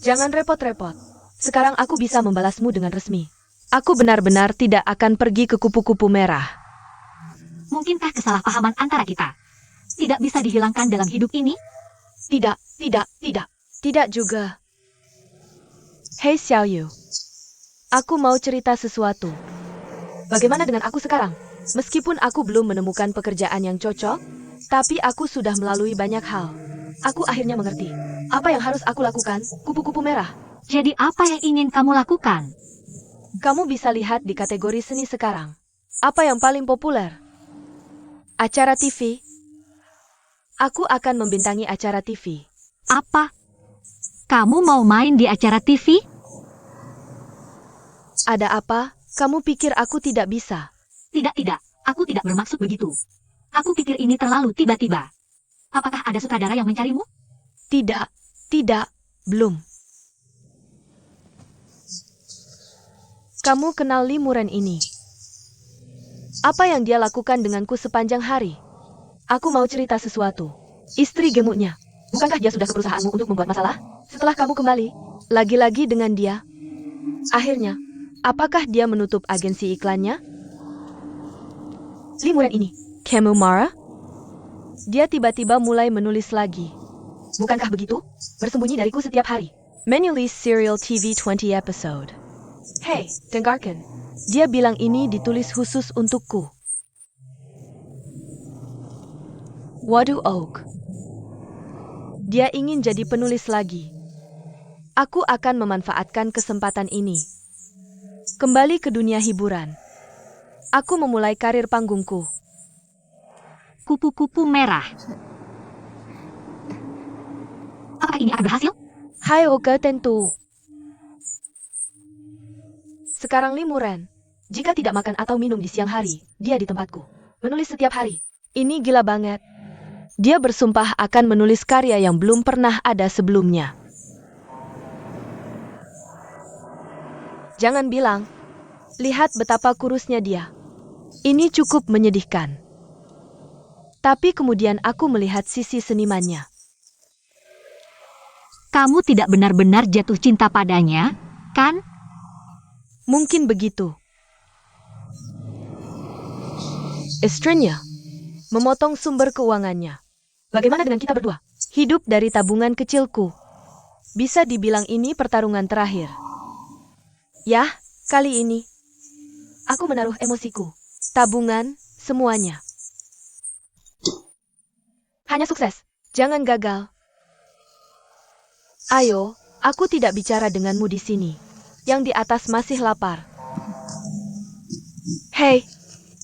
Jangan repot-repot. Sekarang aku bisa membalasmu dengan resmi. Aku benar-benar tidak akan pergi ke kupu-kupu merah. Mungkinkah kesalahpahaman antara kita tidak bisa dihilangkan dalam hidup ini? Tidak. Tidak juga. Hei Xiaoyu. Aku mau cerita sesuatu. Bagaimana dengan aku sekarang? Meskipun aku belum menemukan pekerjaan yang cocok, tapi aku sudah melalui banyak hal. Aku akhirnya mengerti. Apa yang harus aku lakukan, kupu-kupu merah? Jadi apa yang ingin kamu lakukan? Kamu bisa lihat di kategori seni sekarang. Apa yang paling populer? Acara TV, Aku akan membintangi acara TV. Apa? Kamu mau main di acara TV? Ada apa? Kamu pikir aku tidak bisa? Tidak, tidak. Aku tidak bermaksud begitu. Aku pikir ini terlalu tiba-tiba. Apakah ada sutradara yang mencarimu? Tidak, belum. Kamu kenal Lee Muren ini? Apa yang dia lakukan denganku sepanjang hari? Aku mau cerita sesuatu. Istri gemuknya. Bukankah dia sudah ke perusahaanmu untuk membuat masalah? Setelah kamu kembali, lagi-lagi dengan dia. Akhirnya, apakah dia menutup agensi iklannya? Lee Muren ini. Kamu marah? Dia tiba-tiba mulai menulis lagi. Bukankah begitu? Bersembunyi dariku setiap hari. Menulis serial TV 20 episode. Hey, dengarkan. Dia bilang ini ditulis khusus untukku. Waduh, Oak. Dia ingin jadi penulis lagi. Aku akan memanfaatkan kesempatan ini. Kembali ke dunia hiburan. Aku memulai karir panggungku. Kupu-kupu merah. Apakah ini akan berhasil? Hai Oka, tentu. Sekarang Lee Muren. Jika tidak makan atau minum di siang hari, dia di tempatku. Menulis setiap hari. Ini gila banget. Dia bersumpah akan menulis karya yang belum pernah ada sebelumnya. Jangan bilang. Lihat betapa kurusnya dia. Ini cukup menyedihkan. Tapi kemudian aku melihat sisi senimannya. Kamu tidak benar-benar jatuh cinta padanya, kan? Mungkin begitu. Istrinya memotong sumber keuangannya. Bagaimana dengan kita berdua? Hidup dari tabungan kecilku. Bisa dibilang ini pertarungan terakhir. Yah, kali ini aku menaruh emosiku. Tabungan, semuanya. Hanya sukses, jangan gagal. Ayo, aku tidak bicara denganmu di sini. Yang di atas masih lapar. Hei,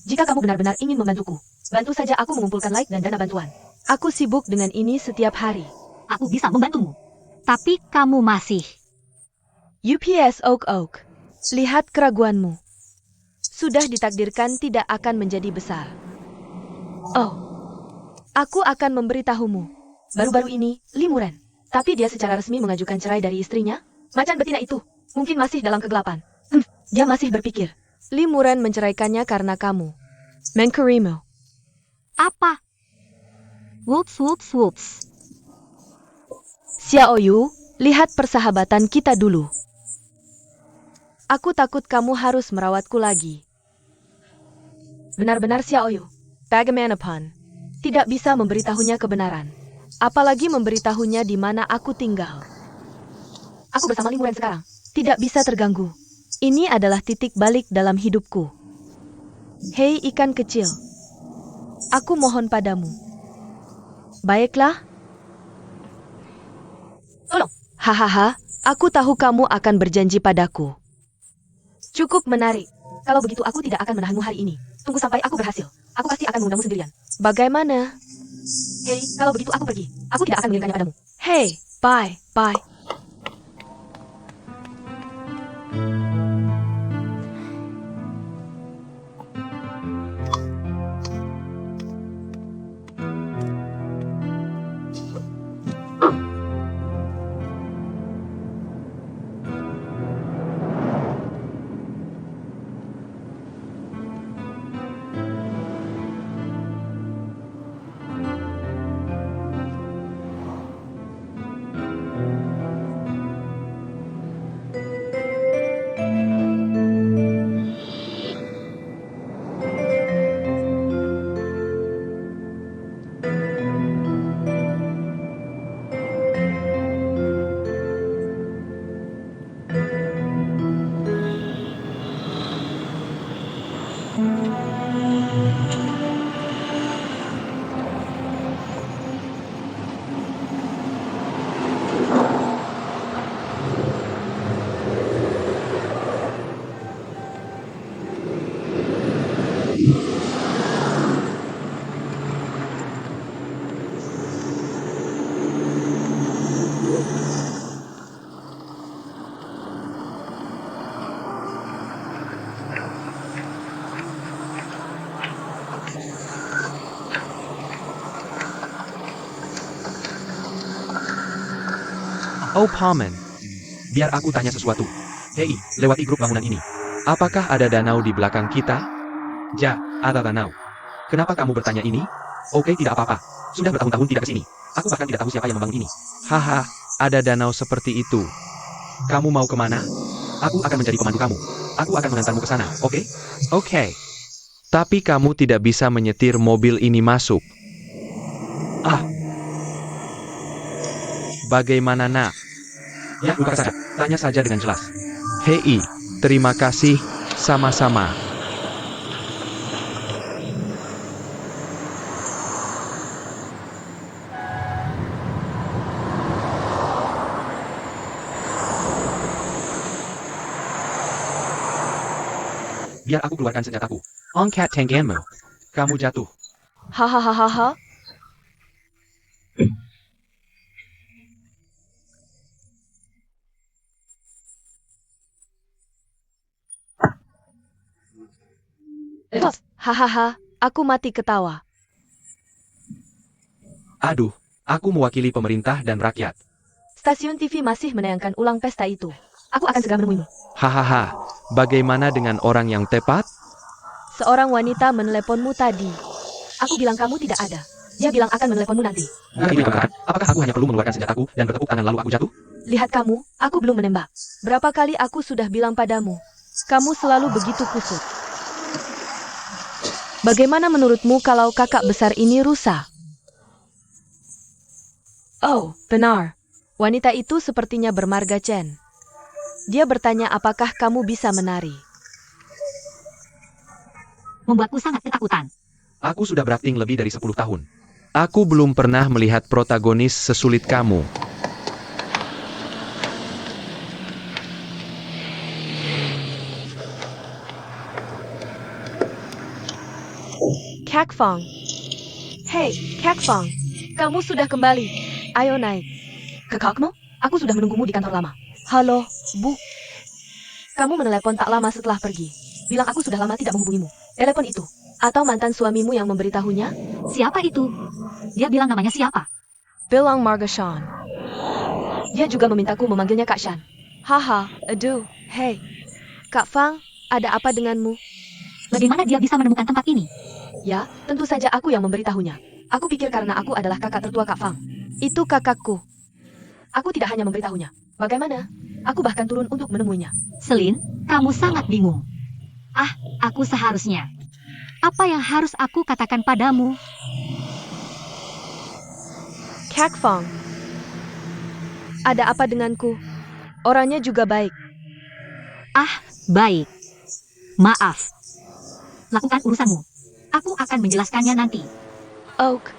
jika kamu benar-benar ingin membantuku, bantu saja aku mengumpulkan like dan dana bantuan. Aku sibuk dengan ini setiap hari. Aku bisa membantumu. Tapi kamu masih. UPS Oak. Lihat keraguanmu. Sudah ditakdirkan tidak akan menjadi besar. Oh, aku akan memberitahumu. Baru-baru ini, Lee Muren. Tapi dia secara resmi mengajukan cerai dari istrinya. Macan betina itu. Mungkin masih dalam kegelapan. Dia masih berpikir. Lee Muren menceraikannya karena kamu. Menkerimu. Apa? Whoops. Xiaoyu, lihat persahabatan kita dulu. Aku takut kamu harus merawatku lagi. Benar-benar Xiaoyu. Bagaimanapun, tidak bisa memberitahunya kebenaran. Apalagi memberitahunya di mana aku tinggal. Aku bersama Lee Muren sekarang. Tidak bisa terganggu. Ini adalah titik balik dalam hidupku. Hei ikan kecil. Aku mohon padamu. Baiklah. Tolong. Hahaha, aku tahu kamu akan berjanji padaku. Cukup menarik. Kalau begitu aku tidak akan menahanmu hari ini. Tunggu sampai aku berhasil. Aku pasti akan mengundangmu sendirian. Bagaimana? Hei, kalau begitu aku pergi. Aku tidak akan mengirimkannya padamu. Hei, bye. Oh paman, biar aku tanya sesuatu. Hei, lewati grup bangunan ini. Apakah ada danau di belakang kita? Ja, ada danau. Kenapa kamu bertanya ini? Oke, tidak apa-apa. Sudah bertahun-tahun tidak ke sini. Aku bahkan tidak tahu siapa yang membangun ini. Haha, ada danau seperti itu. Kamu mau kemana? Aku akan menjadi pemandu kamu. Aku akan mengantarmu ke sana, oke? Oke. Tapi kamu tidak bisa menyetir mobil ini masuk. Ah. Bagaimana nak? Ya, lupakan saja. Tanya saja dengan jelas. Hei, terima kasih, sama-sama. Biar aku keluarkan senjataku. Angkat tanganmu. Kamu jatuh. Hahaha. Hahaha, aku mati ketawa. Aduh, aku mewakili pemerintah dan rakyat. Stasiun TV masih menayangkan ulang pesta itu. Aku akan segera menemuimu. Hahaha, bagaimana dengan orang yang tepat? Seorang wanita meneleponmu tadi. Aku bilang kamu tidak ada. Dia bilang akan meneleponmu nanti. Bukan ini yang apakah aku hanya perlu mengeluarkan senjataku dan bertepuk tangan lalu aku jatuh? Lihat kamu, aku belum menembak. Berapa kali aku sudah bilang padamu, kamu selalu begitu kusut. Bagaimana menurutmu kalau kakak besar ini rusa? Oh, benar. Wanita itu sepertinya bermarga Chen. Dia bertanya apakah kamu bisa menari. Membuatku sangat ketakutan. Aku sudah berakting lebih dari 10 tahun. Aku belum pernah melihat protagonis sesulit kamu. Kak Fang. Hei, Kak Fang. Kamu sudah kembali. Ayo naik. Kakakmu? Aku sudah menunggumu di kantor lama. Halo, Bu. Kamu menelepon tak lama setelah pergi. Bilang aku sudah lama tidak menghubungimu. Telepon itu. Atau mantan suamimu yang memberitahunya? Siapa itu? Dia bilang namanya siapa? Bilang Marga Shan. Dia juga memintaku memanggilnya Kak Shan. Haha, aduh, hei. Kak Fang, ada apa denganmu? Bagaimana dia bisa menemukan tempat ini? Ya, tentu saja aku yang memberitahunya. Aku pikir karena aku adalah kakak tertua Kak Fang. Itu kakakku. Aku tidak hanya memberitahunya. Bagaimana? Aku bahkan turun untuk menemuinya. Selin, kamu sangat bingung. Ah, aku seharusnya. Apa yang harus aku katakan padamu? Kak Fang. Ada apa denganku? Orangnya juga baik. Ah, baik. Maaf. Lakukan urusanmu. Aku akan menjelaskannya nanti. Oak.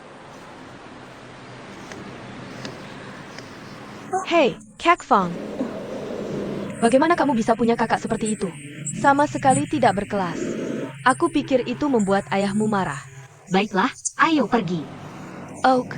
Hei, Kak Fang. Bagaimana kamu bisa punya kakak seperti itu? Sama sekali tidak berkelas. Aku pikir itu membuat ayahmu marah. Baiklah, ayo pergi. Oak.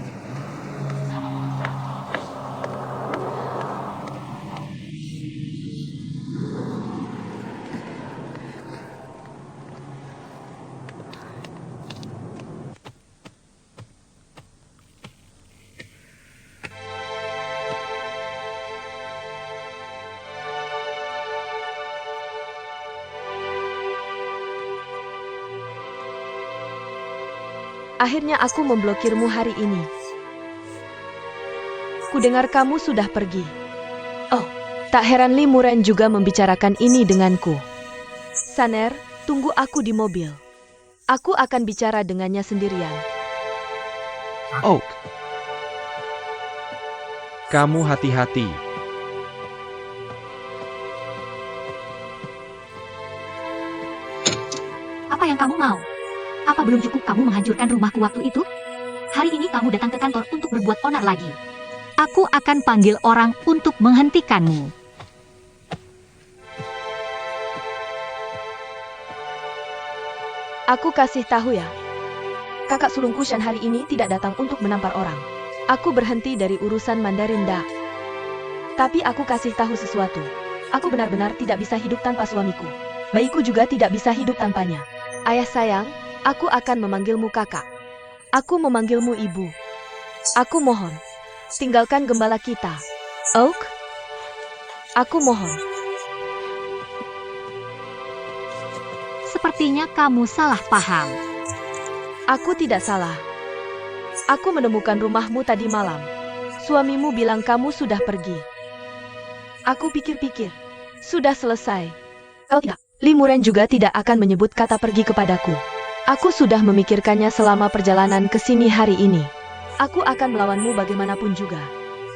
Akhirnya aku memblokirmu hari ini. Kudengar kamu sudah pergi. Oh, tak heran Li Muren juga membicarakan ini denganku. Saner, tunggu aku di mobil. Aku akan bicara dengannya sendirian. Oak. Kamu hati-hati. Apa yang kamu mau? Apa belum cukup kamu menghancurkan rumahku waktu itu? Hari ini kamu datang ke kantor untuk berbuat onar lagi. Aku akan panggil orang untuk menghentikanmu. Aku kasih tahu ya. Kakak sulungku Shan hari ini tidak datang untuk menampar orang. Aku berhenti dari urusan Mandarin Da. Tapi aku kasih tahu sesuatu. Aku benar-benar tidak bisa hidup tanpa suamiku. Bayiku juga tidak bisa hidup tanpanya. Ayah sayang, aku akan memanggilmu kakak. Aku memanggilmu ibu. Aku mohon, tinggalkan gembala kita. Oak, aku mohon. Sepertinya kamu salah paham. Aku tidak salah. Aku menemukan rumahmu tadi malam. Suamimu bilang kamu sudah pergi. Aku pikir-pikir. Sudah selesai. Kalau tidak, Limuren juga tidak akan menyebut kata pergi kepadaku. Aku sudah memikirkannya selama perjalanan ke sini hari ini. Aku akan melawanmu bagaimanapun juga.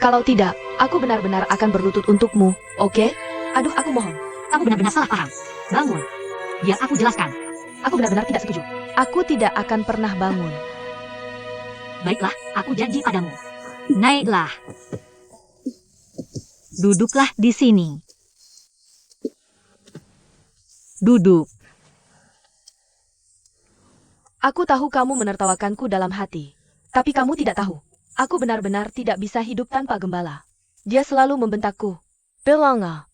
Kalau tidak, aku benar-benar akan berlutut untukmu, oke? Aduh, aku mohon. Kamu benar-benar salah paham. Bangun. Biar aku jelaskan. Aku benar-benar tidak setuju. Aku tidak akan pernah bangun. Baiklah, aku janji padamu. Naiklah. Duduklah di sini. Duduk. Aku tahu kamu menertawakanku dalam hati. Tapi kamu tidak tahu. Aku benar-benar tidak bisa hidup tanpa gembala. Dia selalu membentakku. Pelanga.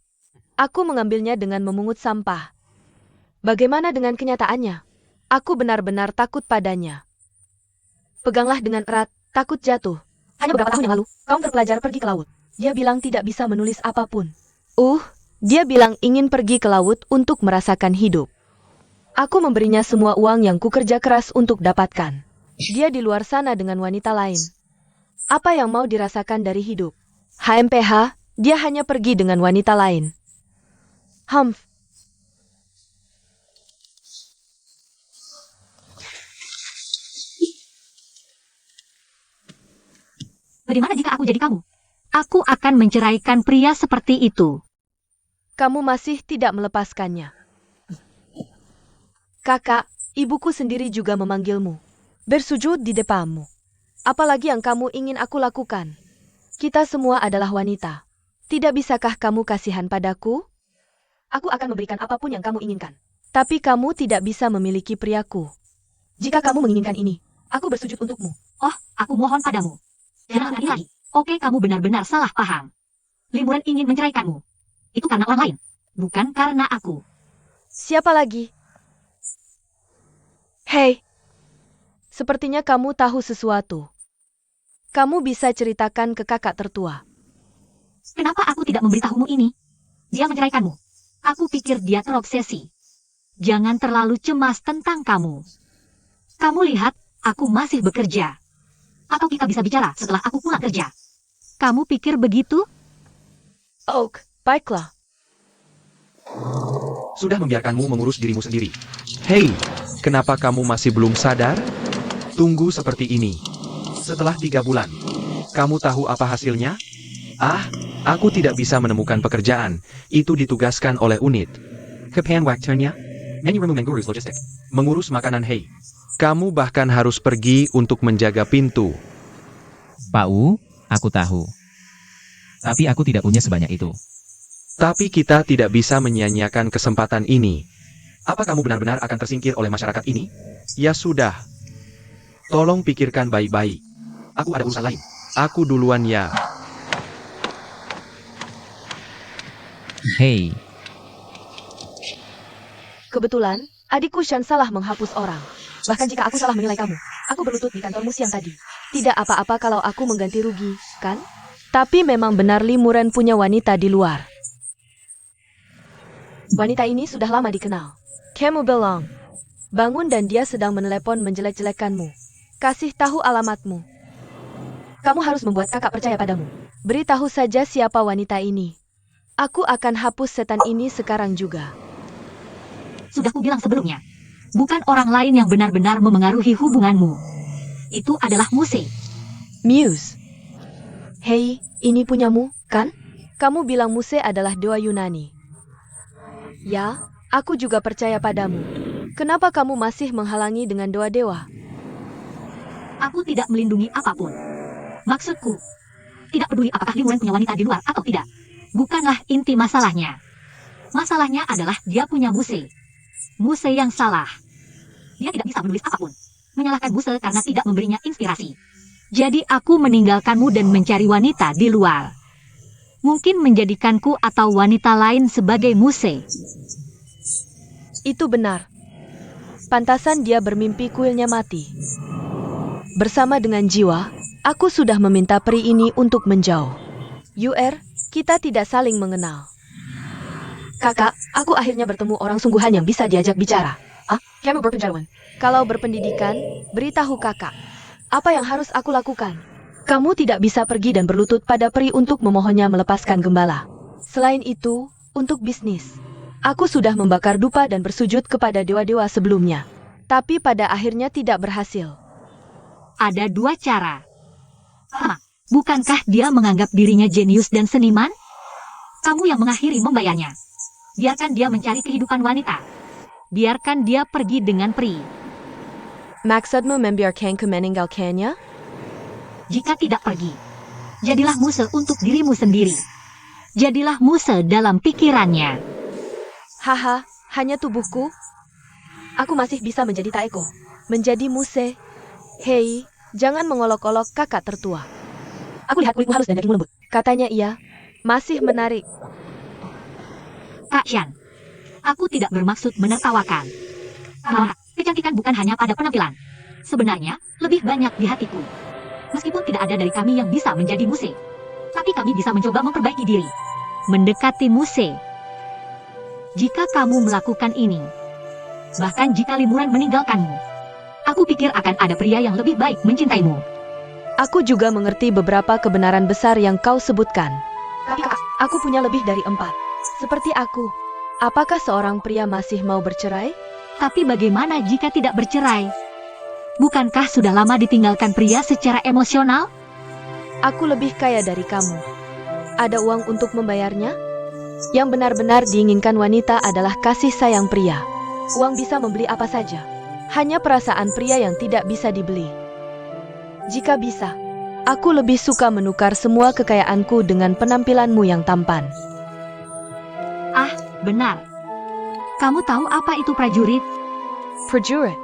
Aku mengambilnya dengan memungut sampah. Bagaimana dengan kenyataannya? Aku benar-benar takut padanya. Peganglah dengan erat, takut jatuh. Hanya beberapa tahun yang lalu, kaum terpelajar pergi ke laut. Dia bilang tidak bisa menulis apapun. Dia bilang ingin pergi ke laut untuk merasakan hidup. Aku memberinya semua uang yang kukerja keras untuk dapatkan. Dia di luar sana dengan wanita lain. Apa yang mau dirasakan dari hidup? HMPH, dia hanya pergi dengan wanita lain. Humph. Bagaimana jika aku jadi kamu? Aku akan menceraikan pria seperti itu. Kamu masih tidak melepaskannya. Kakak, ibuku sendiri juga memanggilmu. Bersujud di depanmu. Apalagi yang kamu ingin aku lakukan? Kita semua adalah wanita. Tidak bisakah kamu kasihan padaku? Aku akan memberikan apapun yang kamu inginkan. Tapi kamu tidak bisa memiliki priaku. Jika kamu menginginkan ini, aku bersujud untukmu. Oh, aku mohon padamu. Jangan lagi lagi. Oke, kamu benar-benar salah paham. Limuren ingin menceraikanmu. Itu karena orang lain, bukan karena aku. Siapa lagi? Hei, sepertinya kamu tahu sesuatu. Kamu bisa ceritakan ke kakak tertua. Kenapa aku tidak memberitahumu ini? Dia menceraikanmu. Aku pikir dia terobsesi. Jangan terlalu cemas tentang kamu. Kamu lihat, aku masih bekerja. Atau kita bisa bicara setelah aku pulang kerja. Kamu pikir begitu? Oak, baiklah. Sudah membiarkanmu mengurus dirimu sendiri. Hei, kenapa kamu masih belum sadar? Tunggu seperti ini. Setelah 3 bulan, kamu tahu apa hasilnya? Aku tidak bisa menemukan pekerjaan. Itu ditugaskan oleh unit. Kepenwaktunya? Mengurus logistik. Mengurus makanan, hei. Kamu bahkan harus pergi untuk menjaga pintu. Pak U, aku tahu. Tapi aku tidak punya sebanyak itu. Tapi kita tidak bisa menyia-nyiakan kesempatan ini. Apa kamu benar-benar akan tersingkir oleh masyarakat ini? Ya sudah. Tolong pikirkan baik-baik. Aku ada urusan lain. Aku duluan ya. Hei, Kebetulan, adikku Shan salah menghapus orang. Bahkan jika aku salah menilai kamu, aku berlutut di kantormu siang tadi. Tidak apa-apa kalau aku mengganti rugi, kan? Tapi memang benar Limuren punya wanita di luar. Wanita ini sudah lama dikenal. Kamu bilang, bangun dan dia sedang menelepon menjelek-jelekanmu. Kasih tahu alamatmu. Kamu harus membuat kakak percaya padamu. Beritahu saja siapa wanita ini. Aku akan hapus setan ini sekarang juga. Sudah kubilang sebelumnya. Bukan orang lain yang benar-benar memengaruhi hubunganmu. Itu adalah Muse. Muse. Hei, ini punyamu, kan? Kamu bilang Muse adalah dewa Yunani. Ya, aku juga percaya padamu. Kenapa kamu masih menghalangi dengan dewa-dewa? Aku tidak melindungi apapun. Maksudku, tidak peduli apakah Limuren punya wanita di luar atau tidak. Bukanlah inti masalahnya. Masalahnya adalah dia punya Muse. Muse yang salah. Dia tidak bisa menulis apapun. Menyalahkan Muse karena tidak memberinya inspirasi. Jadi aku meninggalkanmu dan mencari wanita di luar. Mungkin menjadikanku atau wanita lain sebagai Muse. Itu benar. Pantasan dia bermimpi kuilnya mati. Bersama dengan jiwa, aku sudah meminta peri ini untuk menjauh. Kita tidak saling mengenal. Kakak, aku akhirnya bertemu orang sungguhan yang bisa diajak bicara. Kamu berpenjarawan. Kalau berpendidikan, beritahu kakak. Apa yang harus aku lakukan? Kamu tidak bisa pergi dan berlutut pada peri untuk memohonnya melepaskan gembala. Selain itu, untuk bisnis. Aku sudah membakar dupa dan bersujud kepada dewa-dewa sebelumnya. Tapi pada akhirnya tidak berhasil. Ada dua cara. Pertama, bukankah dia menganggap dirinya jenius dan seniman? Kamu yang mengakhiri membayarnya. Biarkan dia mencari kehidupan wanita. Biarkan dia pergi dengan peri. Maksudmu membiarkan meninggalkannya? Jika tidak pergi, jadilah muse untuk dirimu sendiri. Jadilah muse dalam pikirannya. Haha, hanya tubuhku? Aku masih bisa menjadi Taeko. Menjadi muse. Hei, jangan mengolok-olok kakak tertua. Aku lihat kulitmu halus dan dagingmu lembut. Katanya iya. Masih menarik. Kak Shan, aku tidak bermaksud menertawakan. Karena kecantikan bukan hanya pada penampilan. Sebenarnya, lebih banyak di hatiku. Meskipun tidak ada dari kami yang bisa menjadi muse, tapi kami bisa mencoba memperbaiki diri. Mendekati muse. Jika kamu melakukan ini, bahkan jika limuran meninggalkanmu, aku pikir akan ada pria yang lebih baik mencintaimu. Aku juga mengerti beberapa kebenaran besar yang kau sebutkan. Tapi kakak, Aku punya lebih dari 4. Seperti aku. Apakah seorang pria masih mau bercerai? Tapi bagaimana jika tidak bercerai? Bukankah sudah lama ditinggalkan pria secara emosional? Aku lebih kaya dari kamu. Ada uang untuk membayarnya? Yang benar-benar diinginkan wanita adalah kasih sayang pria. Uang bisa membeli apa saja. Hanya perasaan pria yang tidak bisa dibeli. Jika bisa, aku lebih suka menukar semua kekayaanku dengan penampilanmu yang tampan. Ah, benar. Kamu tahu apa itu prajurit? Prajurit.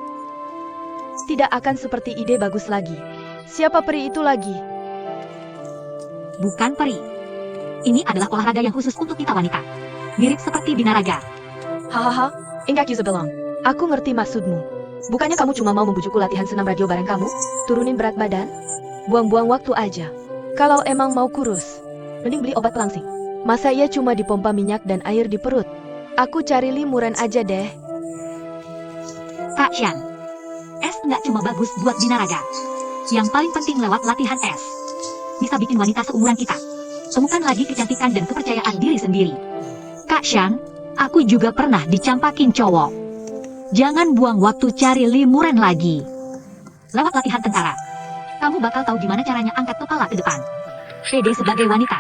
Tidak akan seperti ide bagus lagi. Siapa peri itu lagi? Bukan peri. Ini adalah olahraga yang khusus untuk kita wanita. Mirip seperti binaraga. hahaha, Inggak Yuzabelang. Aku ngerti maksudmu. Bukannya kamu cuma mau membujukku latihan senam radio bareng kamu? Turunin berat badan? Buang-buang waktu aja. Kalau emang mau kurus, Mending beli obat pelangsing. masa iya cuma dipompa minyak dan air di perut? Aku cari limuran aja deh. Kak Shan, es nggak cuma bagus buat binaraga. Yang paling penting lewat latihan es, bisa bikin wanita seumuran kita temukan lagi kecantikan dan kepercayaan diri sendiri. Kak Shan, aku juga pernah dicampakin cowok. Jangan buang waktu cari limuran lagi. Lewat latihan tentara, kamu bakal tahu gimana caranya angkat kepala ke depan. Pede sebagai wanita.